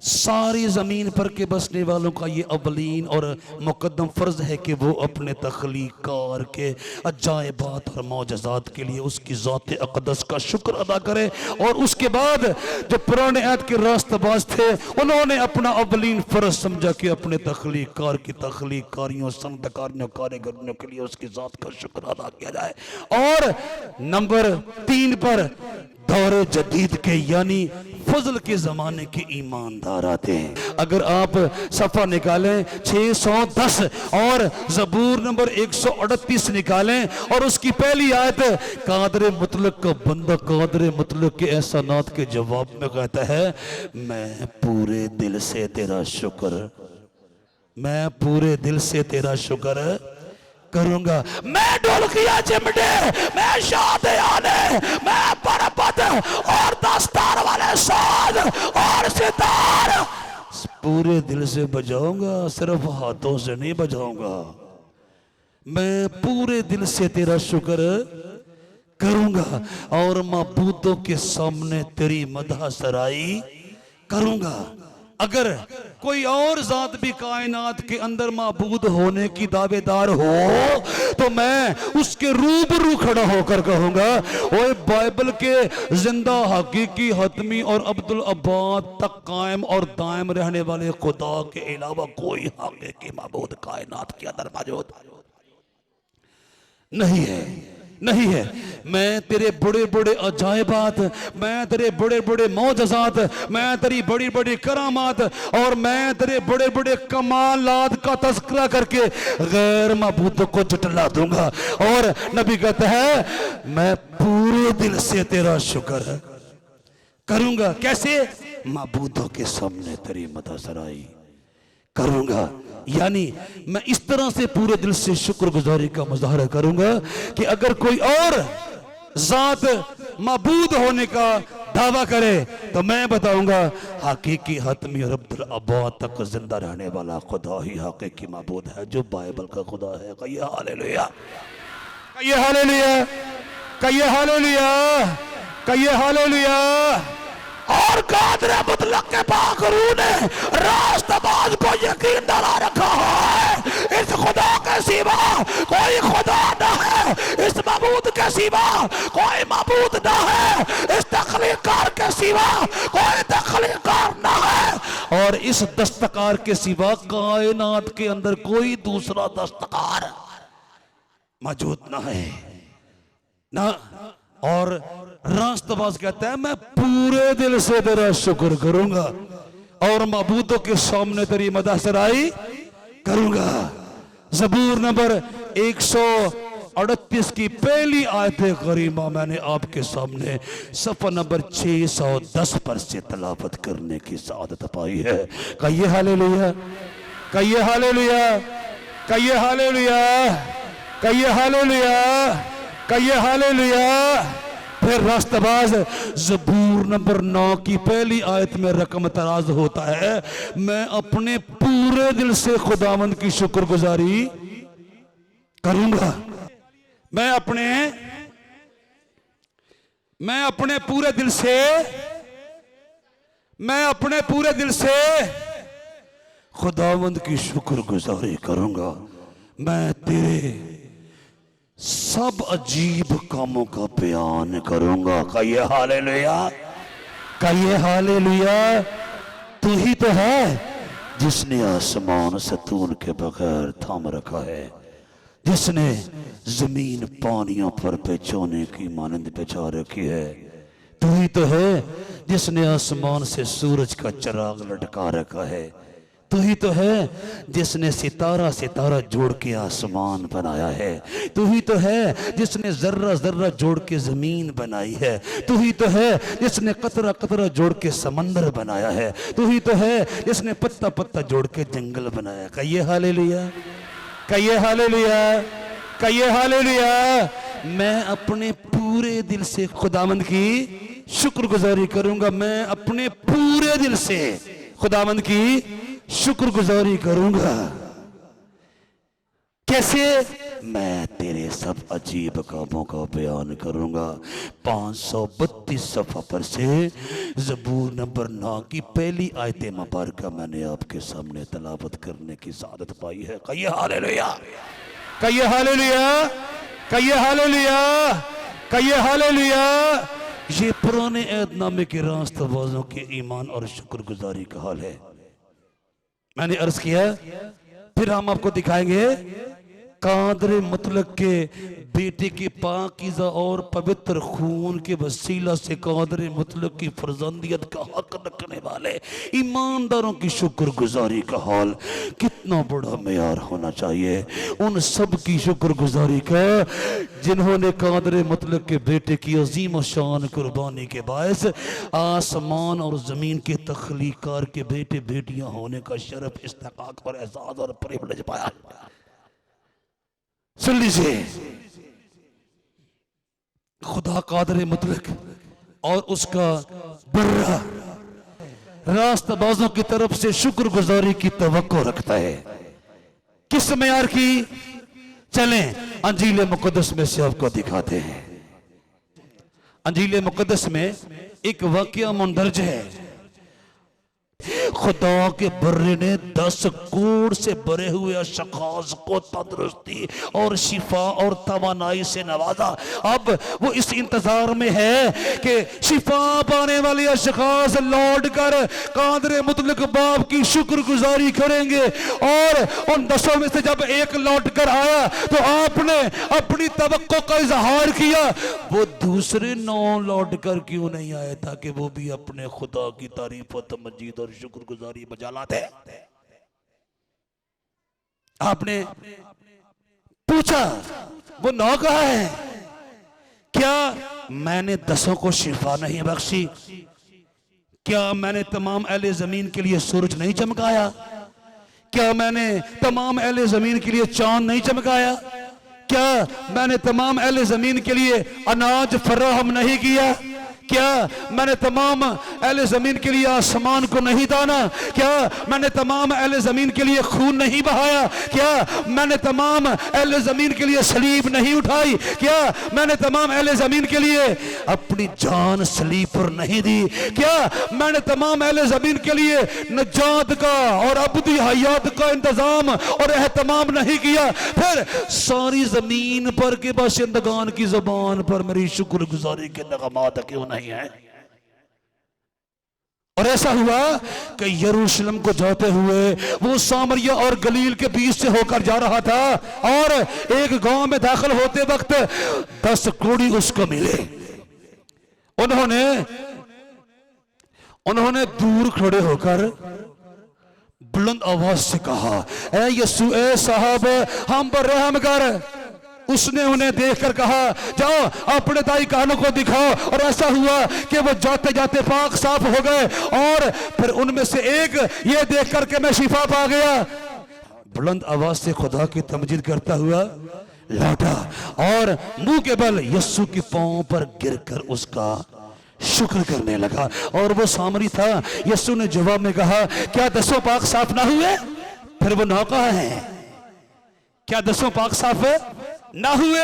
सारी ज़मीन पर के बसने वालों का ये अवलीन और मुकद्दम फ़र्ज़ है कि वो अपने तख्लीकार के अजायबात और मौजज़ात के लिए उसकी ज़ात अक़दस का शुक्र अदा करे। और उसके बाद जो पुराने ऐद के रास्तबाज थे उन्होंने अपना अवलीन फ़र्ज़ समझा कि अपने तख्लीकार की तख्लीकारियों, संतकारियों, कारीगरियों के लिए उसकी ज़ात का शुक्र अदा किया जाए। और नंबर 3 पर दौरे जदीद के यानी फजल के ज़माने के ईमानदार आते हैं। अगर आप सफ़ा निकालें 610 और ज़बूर नंबर 138 निकालें और उसकी पहली आयत कादर मुतलक का बंदा कादर मुतलक के एहसानात के जवाब में कहता है, मैं पूरे दिल से तेरा शुक्र, मैं पूरे दिल से तेरा शुक्र करूंगा। मैं ढोलकिया चिमटे, मैं शादियाने, मैं परपत और दस्तार वाले साज और सितार पूरे दिल से बजाऊंगा, सिर्फ हाथों से नहीं बजाऊंगा। मैं पूरे दिल से तेरा शुक्र करूंगा और माबूदों के सामने तेरी मदह सराई करूंगा। अगर कोई और जात भी कायनात के अंदर माबूद होने की दावेदार हो तो मैं उसके रूबरू खड़ा होकर कहूंगा, ओए बाइबल के जिंदा हकीकी हतमी और अब्दुल अब्बाद तक कायम और दायम रहने वाले खुदा के अलावा कोई हकीकी माबूद कायनात के अंदर मौजूद नहीं है, नहीं है। मैं तेरे बड़े बड़े अजायबात, मैं तेरे बड़े बड़े मौजज़ात, मैं तेरी बड़ी बड़ी करामात और मैं तेरे बड़े बड़े कमालात का तज़किरा करके गैर माबूदों को जुटला दूंगा। और नबी कहता है मैं पूरे दिल से तेरा शुक्र करूंगा। कैसे? माबूदों के सामने तेरी मदह सराई करूंगा, यानी मैं इस तरह से पूरे दिल से शुक्रगुजारी का मुजाहरा करूंगा कि अगर कोई और जात माबूद होने का दावा करे तो मैं बताऊंगा हकीकी हतमी और अब्दुल अब्बाद तक जिंदा रहने वाला खुदा ही हकीकी माबूद है, जो बाइबल का खुदा है। कहिए हालेलुया, कहिए हालेलुया, कहिए हालेलुया, कहिए हालेलुया। और कादर मुतलक के पाक रूह ने रास्तबाज को यकीन दिला रखा है, इस खुदा के सिवा कोई खुदा न है, इस माबूद के सिवा कोई माबूद न है, इस तख्लीकार के सिवा कोई तख्लीकार न है और इस दस्तकार के सिवा कायनात के अंदर कोई दूसरा दस्तकार मौजूद न है ना। और रास्तबाज कहता है मैं पूरे दिल से तेरा शुक्र करूंगा और माबूदों के सामने तेरी मदह सराई करूंगा। ज़बूर नंबर 138 की पहली आयत करीमा मैंने आपके सामने सफ़ा नंबर 610 पर से तलावत करने की सआदत पाई है। कहिए हालेलुया, कहिए हालेलुया, कहिए हालेलुया, कहिए हालेलुया, कहिए हालेलुया। फिर रास्तबाज ज़बूर नंबर 9 की पहली आयत में रकम तराज होता है, मैं अपने पूरे दिल से खुदावंद की शुक्रगुजारी करूंगा। मैं अपने पूरे दिल से, मैं अपने पूरे दिल से खुदावंद की शुक्रगुजारी करूंगा। मैं तेरे सब अजीब कामों का बयान करूंगा। कहिए हालेलुया, कहिए हालेलुया। तू ही तो है जिसने आसमान सतून के बगैर थाम रखा है, जिसने जमीन पानियों पर बेचौने की मानंद बिछा रखी है। तू ही तो है जिसने आसमान से सूरज का चिराग लटका रखा है। तू ही तो है जिसने सितारा सितारा जोड़ के आसमान बनाया है। तू ही तो है जिसने जर्रा जर्रा जोड़ के जमीन बनाई है। तू ही तो है जिसने कतरा कतरा जोड़ के समंदर बनाया है। तू ही तो है जिसने पत्ता पत्ता जोड़ के जंगल बनाया। कहिए हालेलुया, कहिए हालेलुया, कहिए हालेलुया। मैं अपने पूरे दिल से खुदावंद की शुक्रगुजारी करूंगा। मैं अपने पूरे दिल से खुदावंद की शुक्रगुजारी करूंगा। कैसे? मैं तेरे सब अजीब कामों का बयान करूंगा। 532 सफ़ा पर से ज़बूर नंबर 9 की पहली आयत मुबारका मैंने आपके सामने तलावत करने की सादत पाई है। कहिए हालेलुया, कहिए हालेलुया, कहिए हालेलुया, कहिए हालेलुया। ये पुराने ऐदनामे के रास्तबाजों के ईमान और शुक्रगुजारी का हाल है। मैंने अर्ज किया, फिर हम आपको दिखाएंगे कादर मुतलक के बेटे की पाकीज़ा और पवित्र खून के वसीला से कादर मुतलक की फर्जंदियत का हक रखने वाले ईमानदारों की शुक्रगुजारी का हाल कितना बड़ा मेयार होना चाहिए। उन सब की शुक्रगुजारी का जिन्होंने कादर मुतलक के बेटे की अजीम और शान कुर्बानी के बायस आसमान और ज़मीन के तख्लीकार के बेटे बेटियां होने का शरफ, इस्तेकाक और एजाज़ और प्रिविलेज पाया। सुन लीजिए, खुदा कादर मुतलक और उसका बर्रा रास्तबाजों की तरफ से शुक्रगुजारी की तवक्को रखता है। किस मेयार की? चलें अंजील मुकद्दस में से आपको दिखाते हैं। अंजील मुकद्दस में एक वाकया मुंदरज है। खुदा के बर्रे ने 10 कोड़ से भरे हुए अशखास को तंदुरुस्ती और शिफा और तवानाई से नवाजा। अब वो इस इंतजार में है कि शिफा पाने वाले अशखास लौट कर कादर मुतलक बाप की शुक्रगुजारी करेंगे। और उन 10 में से जब एक लौट कर आया तो आपने अपनी तवक्को का इजहार किया। वो दूसरे 9 लौट कर क्यों नहीं आए ताकि वो भी अपने खुदा की तारीफ और तमजीद और शुक्रगुजारी बजा लाते। आपने पूछा वो 9 कहाँ है? क्या मैंने 10 को शिफा नहीं बख्शी? क्या मैंने तमाम अहले जमीन के लिए सूरज नहीं चमकाया? क्या मैंने तमाम अहले जमीन के लिए चांद नहीं चमकाया? क्या मैंने तमाम अहले जमीन के लिए अनाज फराहम नहीं किया? क्या मैंने तमाम अहले ज़मीन के लिए आसमान को नहीं दाना? क्या मैंने तमाम अहले ज़मीन के लिए खून नहीं बहाया? क्या मैंने तमाम अहले ज़मीन के लिए सलीब नहीं उठाई? क्या मैंने तमाम अहले ज़मीन के लिए अपनी जान सलीब पर नहीं दी? क्या मैंने तमाम अहले ज़मीन के लिए नजात का और अबदी हयात का इंतज़ाम और एहतमाम नहीं किया? फिर सारी ज़मीन पर के बाशिंदगान की ज़ुबान पर मेरी शुक्रगुजारी के नगमात क्यों नहीं है? और ऐसा हुआ कि यरूशलेम को जाते हुए वो सामरिया और गलील के बीच से होकर जा रहा था और एक गांव में दाखिल होते वक्त 10 कोड़ी उसको मिले। उन्होंने दूर खड़े होकर बुलंद आवाज से कहा, ए यीशु, ए साहब, हम पर रहम कर। उसने उन्हें देखकर कहा, जाओ अपने दाई कानों को दिखाओ। और ऐसा हुआ कि वो जाते जाते पाक साफ हो गए और फिर उनमें से एक ये देखकर के मैं शिफा पा गया, बुलंद आवाज से खुदा की तमजीद करता हुआ लौटा और मुंह के बल यीशु के पांव पर गिरकर उसका शुक्र करने लगा। और वो सामरी था। यीशु ने जवाब में कहा, क्या 10 पाक साफ ना हुए? फिर वो 9 कहाँ है? क्या 10 पाक साफ ना हुए?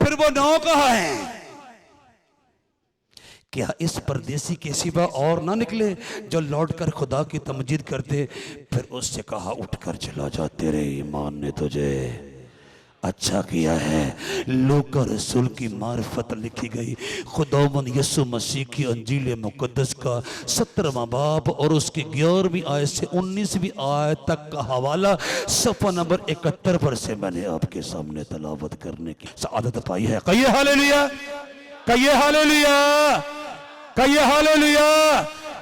फिर वो 9 कहाँ है? क्या इस परदेसी के सिवा और ना निकले जो लौटकर खुदा की तमजीद करते? फिर उससे कहा, उठकर चला जा, तेरे ईमान ने तुझे अच्छा किया है। लूका रसूल की मार्फत लिखी गई खुदावंद यीशु मसीह की अंजील मुकद्दस का 17वां बाब और उसकी 11वीं आयत से 19वीं आयत तक का हवाला सफ़ा नंबर 71 पर से मैंने आपके सामने तलावत करने की सआदत पाई है। कहिए हालेलुया, कहिए हालेलुया, कहिए हालेलुया।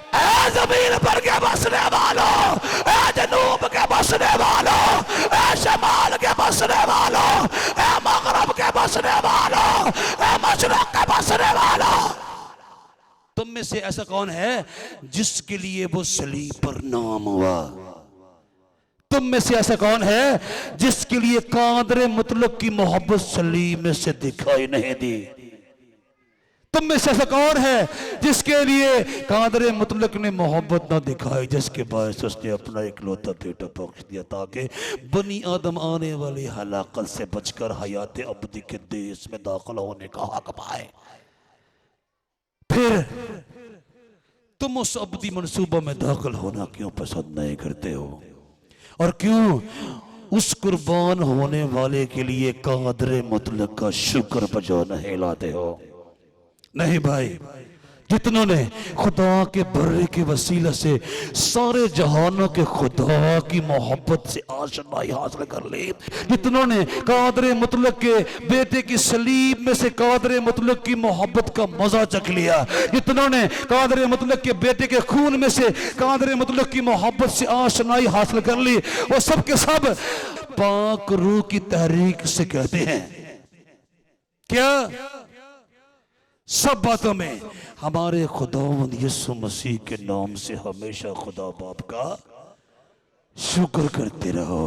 ऐ ज़मीन पर के बसने वालों, ऐ जनूब के बसने वालों, ऐ शमाल के बसने वालों, ऐ मगरब के बसने वालों, ऐ मशरक़ के बसने वालों, तुम में से ऐसा कौन है जिसके लिए वो सलीब पर नाम हुआ? तुम में से ऐसा कौन है जिसके लिए कादर मुतलक की मोहब्बत सलीब में से दिखाई नहीं दी? तुम में से ऐसा कौन है जिसके लिए कादर मुतलक ने मोहब्बत ना दिखाई, जिसके बायस उसने अपना इकलौता बेटा बख्श दिया ताकि बनी आदम आने वाली हलाकत से बचकर हयात अबदी के देश में दाखिल होने का हक पाए। फिर तुम उस अबदी मंसूबा में दाखिल होना क्यों पसंद नहीं करते हो, और क्यों उस कुर्बान होने वाले के लिए कादर मुतलक का शुक्र बजा नहीं लाते हो? नहीं भाई, जितनों ने खुदा के बर्रे के वसीला से सारे जहानों के खुदा की मोहब्बत से आशनाई हासिल कर ली, जितनों ने कादर मुतलक के बेटे की सलीब में से कादर मुतलक की मोहब्बत का मजा चख लिया, जितनों ने कादर मुतलक के बेटे के खून में से कादर मुतलक की मोहब्बत से आशनाई हासिल कर ली, वो सब के सब पाक रूह की तहरीक से कहते हैं क्या? सब बातों में हमारे खुदावंद यीशु मसीह के नाम से हमेशा खुदा बाप का शुक्र करते रहो।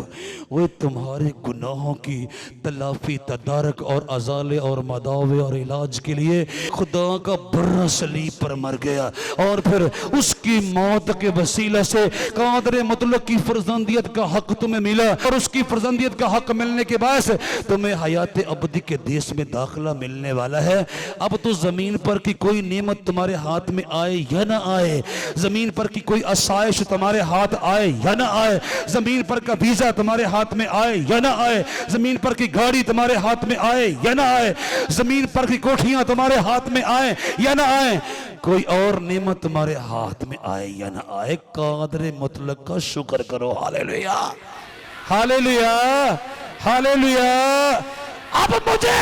वो तुम्हारे गुनाहों की तलाफी, तदारक और अजाले और मदावे और इलाज के लिए खुदा का बर्रा सलीब पर मर गया, और फिर उसकी मौत के वसीला से कादर मुतलक की फर्जंदियत का हक तुम्हें मिला, और उसकी फर्जंदियत का हक मिलने के बाद तुम्हें हयात अबदी के देश में दाखिला मिलने वाला है। अब तो जमीन पर की कोई नेमत तुम्हारे हाथ में आए या ना आए, जमीन पर की कोई आसाइश तुम्हारे हाथ आए या ना आए, जमीन पर का वीजा तुम्हारे हाथ में आए या ना आए, जमीन पर की गाड़ी तुम्हारे हाथ में आए या ना आए, जमीन पर की कोठियां तुम्हारे हाथ में आए या ना आए, कोई और नेमत तुम्हारे हाथ में आए या ना आए, कादर मुतलक का शुक्र करो। Hallelujah, hallelujah, hallelujah. अब मुझे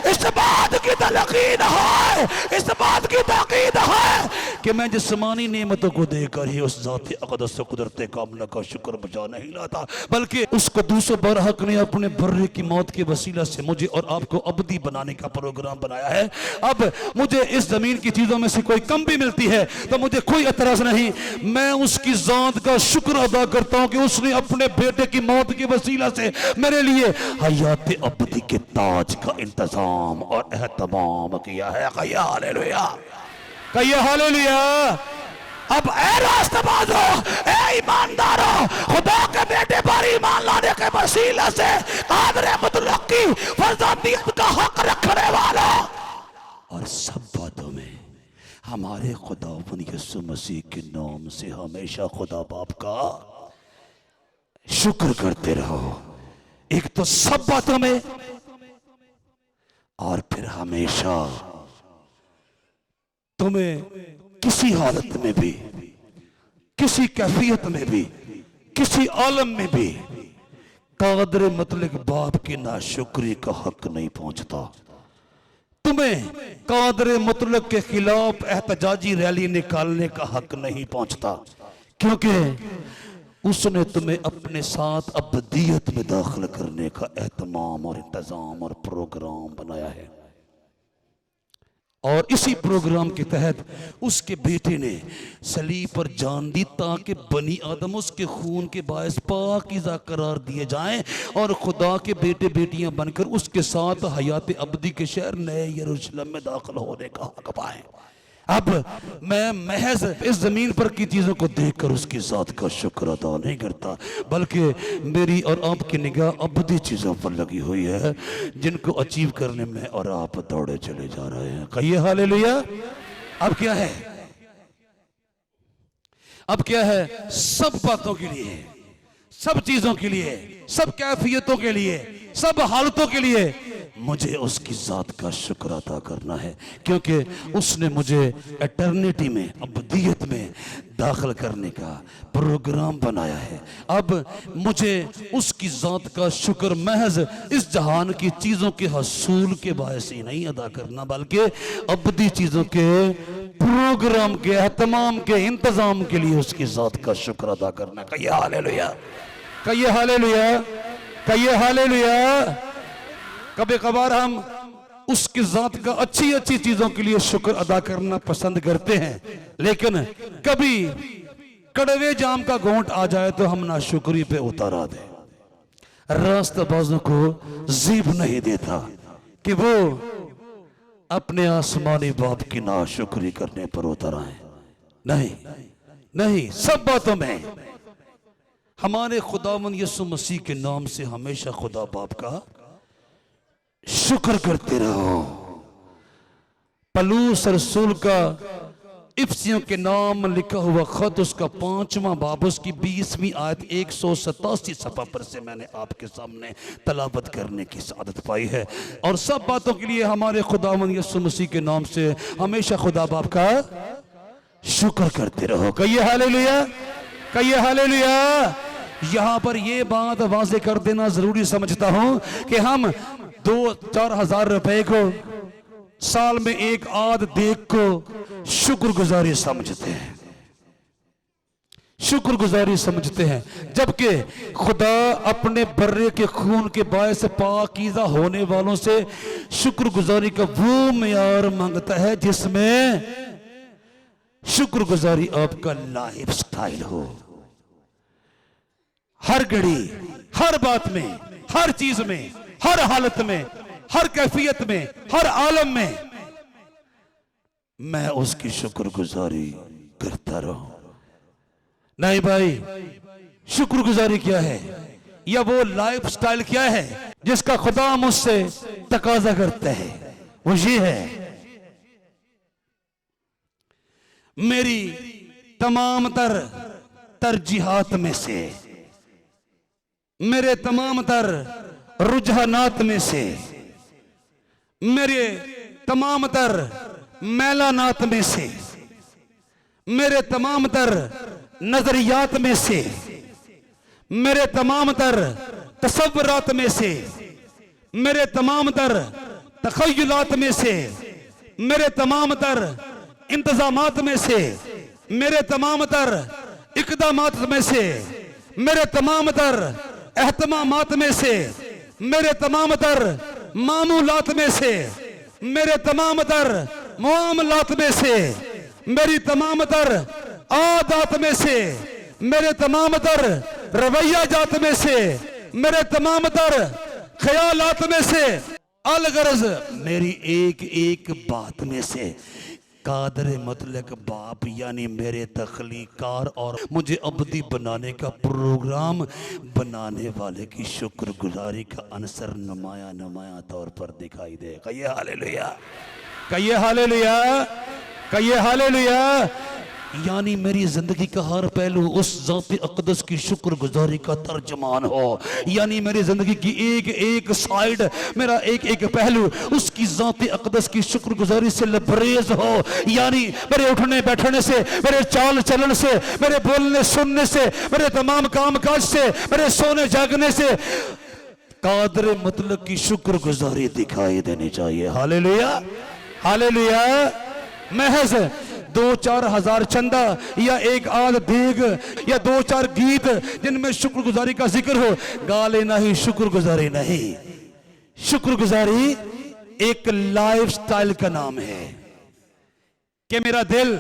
इस बात की तलकीन है, इस बात की ताकीद है कि मैं जिस्मानी नेमतों को देकर ही उस ज़ात अक़दस कुदरत कामना का शुक्र बजा नहीं लाता, बल्कि उस कदूस बरहक ने अपने बर्रे की मौत के वसीला से मुझे और आपको अबदी बनाने का प्रोग्राम बनाया है। अब मुझे इस जमीन की चीजों में से कोई कम भी मिलती है तो मुझे कोई एतराज नहीं, मैं उसकी ज़ात का शुक्र अदा करता हूं कि उसने अपने बेटे की मौत के वसीला से मेरे लिए हयात अबदी के ताज का इंतजाम और एहतमाम किया है। कहिए हालेलुया, कहिए हालेलुया। अब ए रास्तबाजो, ए ईमानदारों, खुदा के बेटे पर ईमान लाने के वसीले से कादर मुतलक की फर्जंदियत का हक रखने वाला, और सब बातों में हमारे खुदावंद यीशु मसीह के नाम से हमेशा खुदा बाप का शुक्र करते रहो। एक तो सब बातों में, और फिर हमेशा तुम्हें किसी हालत में भी, किसी कैफियत में भी, किसी आलम में भी कादर मुतलक बाप की नाशुक्री का हक नहीं पहुंचता। तुम्हें कादर मुतलक के खिलाफ एहतजाजी रैली निकालने का हक नहीं पहुंचता, क्योंकि उसने तुम्हें अपने साथ अबदियत में दाखिल करने का एहतमाम और इंतजाम और प्रोग्राम बनाया है। और इसी प्रोग्राम के तहत उसके बेटे ने सलीब पर जान दी ताकि बनी आदम उसके खून के बायस पाकीज़ा करार दिए जाएं और खुदा के बेटे बेटियां बनकर उसके साथ हयात अबदी के शहर नए यरूशलेम में दाखिल होने का हक पाएं। अब मैं महज इस जमीन पर की चीजों को देखकर उसकी जात का शुक्र अदा नहीं करता, बल्कि मेरी और आपकी निगाह अबदी चीजों पर लगी हुई है जिनको अचीव करने में और आप दौड़े चले जा रहे हैं। कहिए हालेलुया। अब क्या है, अब क्या है, सब बातों के लिए, सब चीजों के लिए, सब कैफियतों के लिए, सब हालतों के लिए मुझे उसकी जात का शुक्र अदा करना है, क्योंकि उसने मुझे एटर्निटी में, अबदियत में दाखिल करने का प्रोग्राम बनाया है। अब मुझे उसकी जात का शुक्र महज इस जहान की चीज़ों के हसूल के बायस ही नहीं अदा करना, बल्कि अबदी चीज़ों के प्रोग्राम के, एहतमाम के, इंतजाम के लिए उसकी जात का शुक्र अदा करना। कहिए हालेलुया, कहिए हालेलुया, कहिए हालेलुया। कभी कभार हम उसकी जात का अच्छी अच्छी चीजों के लिए शुक्र अदा करना पसंद करते हैं, लेकिन कभी कड़वे जाम का घोंट आ जाए तो हम नाशुक्री पे उतारा दे। रास्तबाजों को जीभ नहीं देता कि वो अपने आसमानी बाप की नाशुक्री करने पर उतर आए। नहीं नहीं, सब बातों में हमारे खुदावंद यीशु मसीह के नाम से हमेशा खुदा बाप का शुक्र करते रहो। पलूस रसूल का इफ्सियों के नाम लिखा हुआ खत, उसका 5वां बाब, उसकी 20वीं आयत 187 सफ़ा पर से मैंने आपके सामने तलावत करने की सादत पाई है। और सब बातों के लिए हमारे खुदावंद यीशु मसीह के नाम से हमेशा खुदा बाप का शुक्र करते रहो। कहिए हालेलुया, कहिए हालेलुया। यहां पर यह बात वाज़े कर देना जरूरी समझता हूं कि हम 2-4 हजार रुपए को साल में एक आध देख को शुक्रगुजारी समझते हैं, शुक्रगुजारी समझते हैं, जबकि खुदा अपने बर्रे के खून के बायस पाकीज़ा होने वालों से शुक्रगुजारी का वो मेयार मांगता है जिसमें शुक्रगुजारी आपका लाइफ स्टाइल हो। हर घड़ी, हर बात में, हर चीज में, हर हालत में, हर कैफियत में, हर आलम में मैं उसकी शुक्रगुजारी करता रहूं। नहीं भाई, शुक्रगुजारी क्या है, या वो लाइफ स्टाइल क्या है जिसका खुदा मुझसे तकाजा करता है, वो ये है, मेरी तमाम तरजीहात में से, मेरे तमाम रुझानात में से, मेरे तमाम मैलानात में से, मेरे तमाम नजरियात में से, मेरे तमाम तसव्वुरात में से, मेरे तमाम तखय्युलात में से, मेरे तमाम इंतजामात में से, मेरे तमाम इक़दामात में से, मेरे तमाम एहतमामात में से, मेरे तमाम मामूलात में से, मेरे तमाम मुआमलात में से, मेरी तमाम आदात में से, मेरे तमाम रवैया जात में से, मेरे तमाम ख्यालात में से, अलगरज मेरी एक एक बात में से कादर मतलब बाप यानी मेरे तख्लीकार और मुझे अब्दी बनाने का प्रोग्राम बनाने वाले की शुक्रगुजारी का अंसर नुमाया तौर पर दिखाई दे। कहिए हालेलुया, कहिए हालेलुया, कहिए हालेलुया। यानी मेरी जिंदगी का हर पहलू उस ज़ात अक़दस की शुक्रगुजारी का तर्जमान हो, यानी मेरी जिंदगी की एक एक साइड, मेरा एक एक पहलू उसकी ज़ात अक़दस की शुक्रगुजारी से लबरेज हो। यानी मेरे उठने बैठने से, मेरे चाल चलन से, मेरे बोलने सुनने से, मेरे तमाम काम काज से, मेरे सोने जागने से कादर मतलब की शुक्रगुजारी दिखाई देनी चाहिए। Hallelujah, hallelujah. महज 2-4 हजार चंदा या एक आध देग या 2-4 गीत जिनमें शुक्रगुजारी का जिक्र हो, गा लेना ही शुक्रगुजारी नहीं। शुक्रगुजारी एक लाइफ स्टाइल का नाम है कि मेरा दिल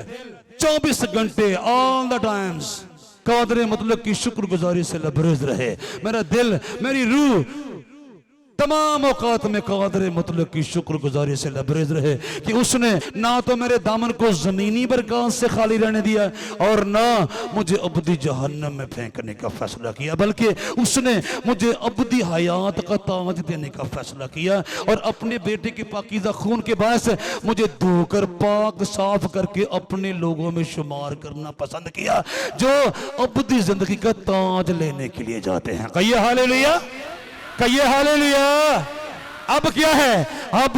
24 घंटे ऑल द टाइम्स कादर मतलब की शुक्रगुजारी से लबरेज रहे। मेरा दिल, मेरी रूह तमाम औकात में कादर मतलब की शुक्रगुजारी से लबरेज रहे कि उसने ना तो मेरे दामन को जमीनी बरकत से खाली रहने दिया और ना मुझे अब्दी जहन्नम में फेंकने का फैसला किया, बल्कि उसने मुझे अब्दी हयात का ताज देने का फैसला किया और अपने बेटे के पाकीज़ा खून के बायस मुझे धोकर पाक साफ करके अपने लोगों में शुमार करना पसंद किया जो अब्दी जिंदगी का ताज लेने के लिए जाते हैं। कहिए हालेलुया, कहिए हालेलुया। अब क्या है, अब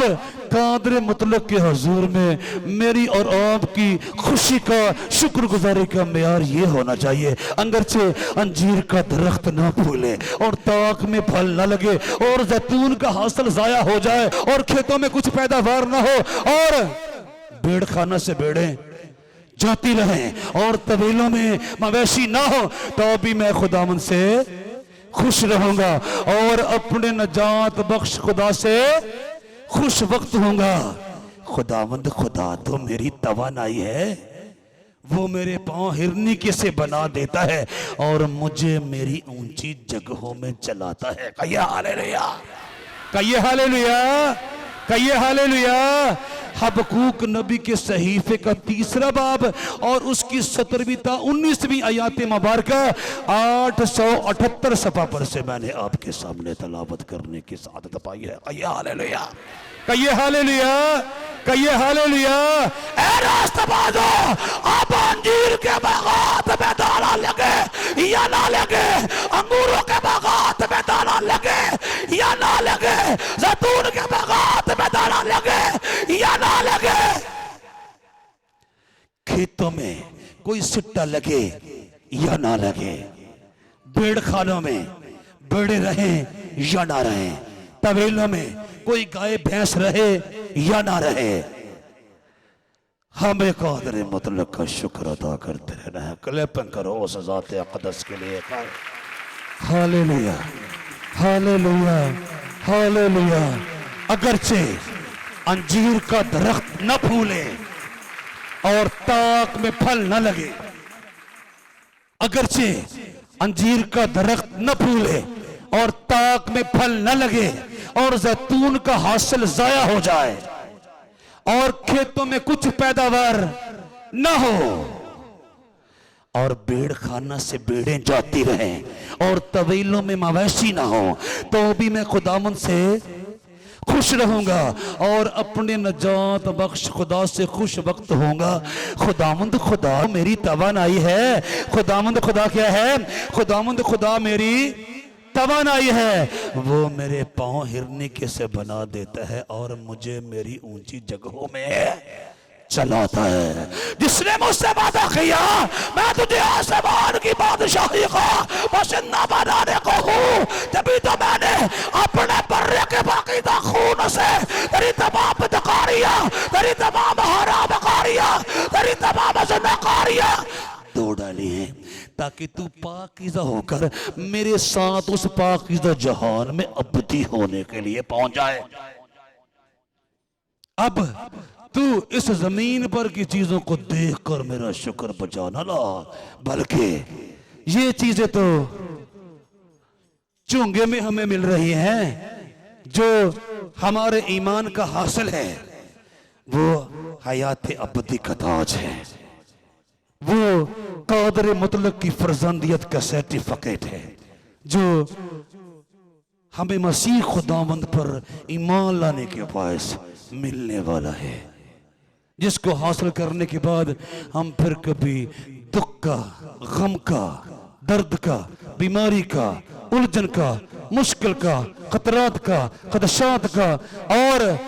कादर मतलब के हुजूर में मेरी और आपकी खुशी का, शुक्रगुजारी का मेयार ये होना चाहिए, अगरचे अंजीर का दरख्त ना फूले और ताक में फल ना लगे और जैतून का हासिल जाया हो जाए और खेतों में कुछ पैदावार ना हो और भेड़ खाना से भेड़ें जाती रहें और तबीलों में मवेशी ना हो, तो भी मैं खुदावंद से खुश रहूंगा और अपने नजात बख्श खुदा से खुश वक्त होऊंगा। खुदावंद खुदा तो मेरी तवानाई है, वो मेरे पांव हिरनी के से बना देता है और मुझे मेरी ऊंची जगहों में चलाता है। कहिए हालेलुया, कहिए हालेलुया, कहिए हालेलुया। हबकूक नबी के सहीफे का 3रा बाब और उसकी 17वीं ता 19वीं आयात मुबारक 878 सफा पर से मैंने आपके सामने तलावत करने की सादत पाई है। कहिए हालेलुया, कहिए हालेलुया, कहिए हालेलुया। ए रास्तबाजो, अब अंजीर के बागात में दाना लगे या ना लगे, अंगूरों के बागात में दाना लगे या ना लगे, जैतून के बागात में दाना लगे या ना लगे, खेतों में कोई सिट्टा लगे या ना लगे, भेड़ खानों में भेड़े रहे या ना रहे, तबेलों में कोई गाय भैंस रहे या ना रहे, हमें कादर मतलब का शुक्र अदा करते रहना है। क्लैपिंग करो उस ज़ात अक़दस के लिए। Hallelujah, hallelujah, hallelujah. अगरचे अंजीर का दरख्त न फूले और ताक में फल न लगे, अगरचे अंजीर का दरख्त न फूले और ताक में फल न लगे और जैतून का हासिल जाया हो जाए और खेतों में कुछ पैदावार न हो और भेड़ खाना से भेड़ें जाती रहें और तवेलों में मवेशी ना हो, तो भी मैं खुदावंद से खुश रहूंगा और अपने नजात बख्श खुदा से खुश वक्त होऊंगा। खुदावंद खुदा मेरी तवानाई है, खुदावंद खुदा क्या है, खुदावंद खुदा मेरी तवानाई है। वो मेरे पांव हिरनी के से बना देता है और मुझे मेरी ऊंची जगहों में चलाता है। जिसने मुझसे वादा किया मैं तुझे आसमान की बादशाही का बाशिंदा बनाने को हूँ, तभी तो मैंने अपने बर्रे के बाकीदा खून से तेरी तमाम बदकारियां, तेरी तमाम हरामकारियां, तेरी तमाम ज़िनाकारियां तोड़ डाली है, ताकि तू पाकीज़ा होकर मेरे साथ उस पाकीज़ा जहान में अबदी होने के लिए पहुंच जाए। अब तू इस जमीन पर की चीजों को देखकर मेरा शुक्र बजा ना ला, बल्कि ये चीजें तो चुंगे में हमें मिल रही हैं, जो हमारे ईमान का हासिल है, वो हयात अबदी का ताज है, वो कादर मुतलक की फरजंदियत का सर्टिफिकेट है, जो हमें मसीह खुदावंद पर ईमान लाने के बायस मिलने वाला है, जिसको हासिल करने के बाद हम फिर कभी दुख का, गम का, दर्द का, बीमारी का, उलझन का, मुश्किल का, खतरात का, खदशात का और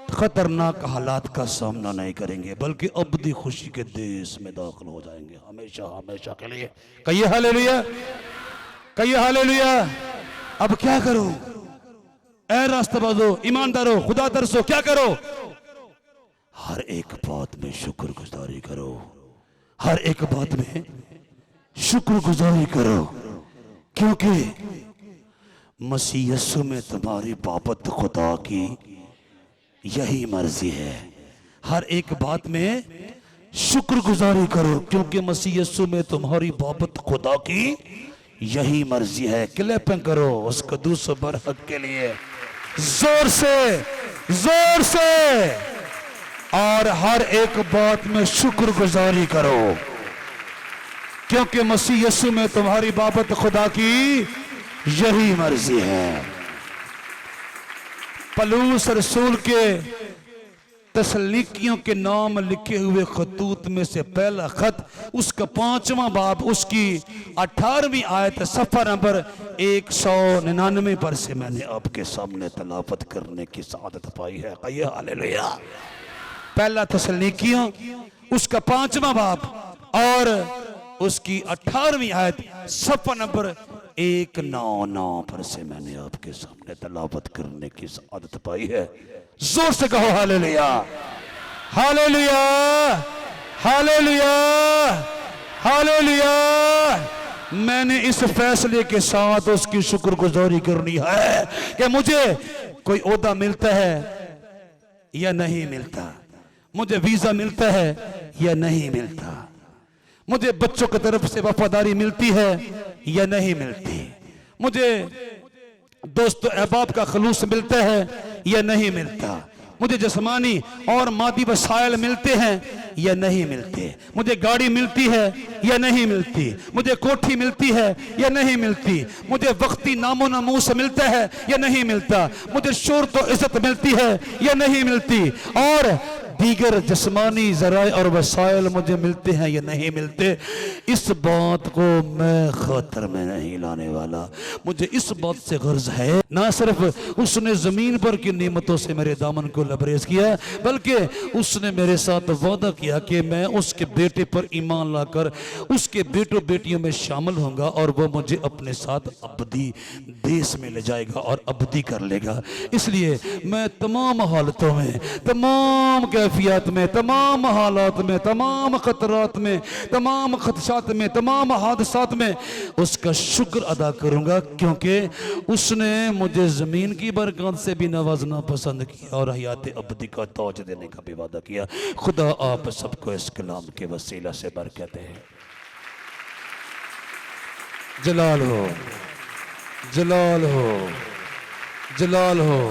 खतरनाक हालात का सामना नहीं करेंगे, बल्कि अबदी खुशी के देश में दाखिल हो जाएंगे हमेशा हमेशा के लिए। कहिए हालेलुया, कहिए हालेलुया। अब क्या करो ऐ रास्ताबाजो, ईमानदारो, खुदा तरसो, क्या करो? हर एक बात में शुक्रगुजारी करो, हर एक बात में शुक्रगुजारी करो, क्योंकि मसीह यीशु में तुम्हारी बाबत खुदा की यही मर्जी है। हर एक बात में शुक्रगुजारी करो, क्योंकि मसीह यीशु में तुम्हारी बाबत खुदा की यही मर्जी है। क्लैपिंग करो उस कदूस बरहक के लिए जोर से, जोर से, और हर एक बात में शुक्रगुजारी करो, क्योंकि मसीह यीशु में तुम्हारी बाबत खुदा की यही मर्जी है। पलूस रसूल के तसल्लीकियों के नाम लिखे हुए खतूत में से पहला खत, उसका 5वां बाब, उसकी 18वीं आयत, सफा नंबर 199 पर से मैंने आपके सामने तलावत करने की सादत पाई है। कहिए हालेलुया। पहला तसल्लीकियों उसका 5वां बाब और उसकी 18वीं आयत, सफा नंबर 199 पर से मैंने आपके सामने तलावत करने की आदत पाई है। जोर से कहो हालेलुया, हालेलुया, हालेलुया, हालेलुया। मैंने इस फैसले के साथ उसकी शुक्रगुजारी करनी है कि मुझे कोई ओहदा मिलता है या नहीं मिलता, मुझे वीजा मिलता है या नहीं मिलता, मुझे बच्चों की तरफ से वफादारी मिलती है या नहीं मिलती, मुझे दोस्तों अहबाब का खलूस मिलता है या नहीं मिलता, मुझे जिस्मानी और मादी वसाइल मिलते हैं या नहीं मिलते, मुझे गाड़ी मिलती है या नहीं मिलती, मुझे कोठी मिलती है या नहीं मिलती, मुझे वक्ती नामो नमूस मिलता है या नहीं मिलता, मुझे शोहरत और इज्जत मिलती है या नहीं मिलती, और दीगर जिस्मानी ज़राए और वसाइल मुझे मिलते हैं या नहीं मिलते, इस बात को मैं खतर में नहीं लाने वाला। मुझे इस बात से गर्ज है, ना सिर्फ उसने ज़मीन पर की नेमतों से मेरे दामन को लबरेज किया, बल्कि उसने मेरे साथ वादा किया कि मैं उसके बेटे पर ईमान लाकर उसके बेटों बेटियों में शामिल होऊंगा और वो मुझे अपने साथ अबदी देश में ले जाएगा और अबदी कर लेगा। इसलिए मैं तमाम हालतों में, तमाम कैफियत में, तमाम हालात में, तमाम खतरात में, तमाम खदशात में, तमाम हादसात में उसका शुक्र अदा करूंगा, क्योंकि उसने मुझे ज़मीन की बरकत से भी नवाजना पसंद किया और हयात अबदी का तौज देने का भी वादा किया। खुदा आप सबको इस कलाम के वसीला से बरकत है। जलाल हो, जलाल हो, जलाल हो।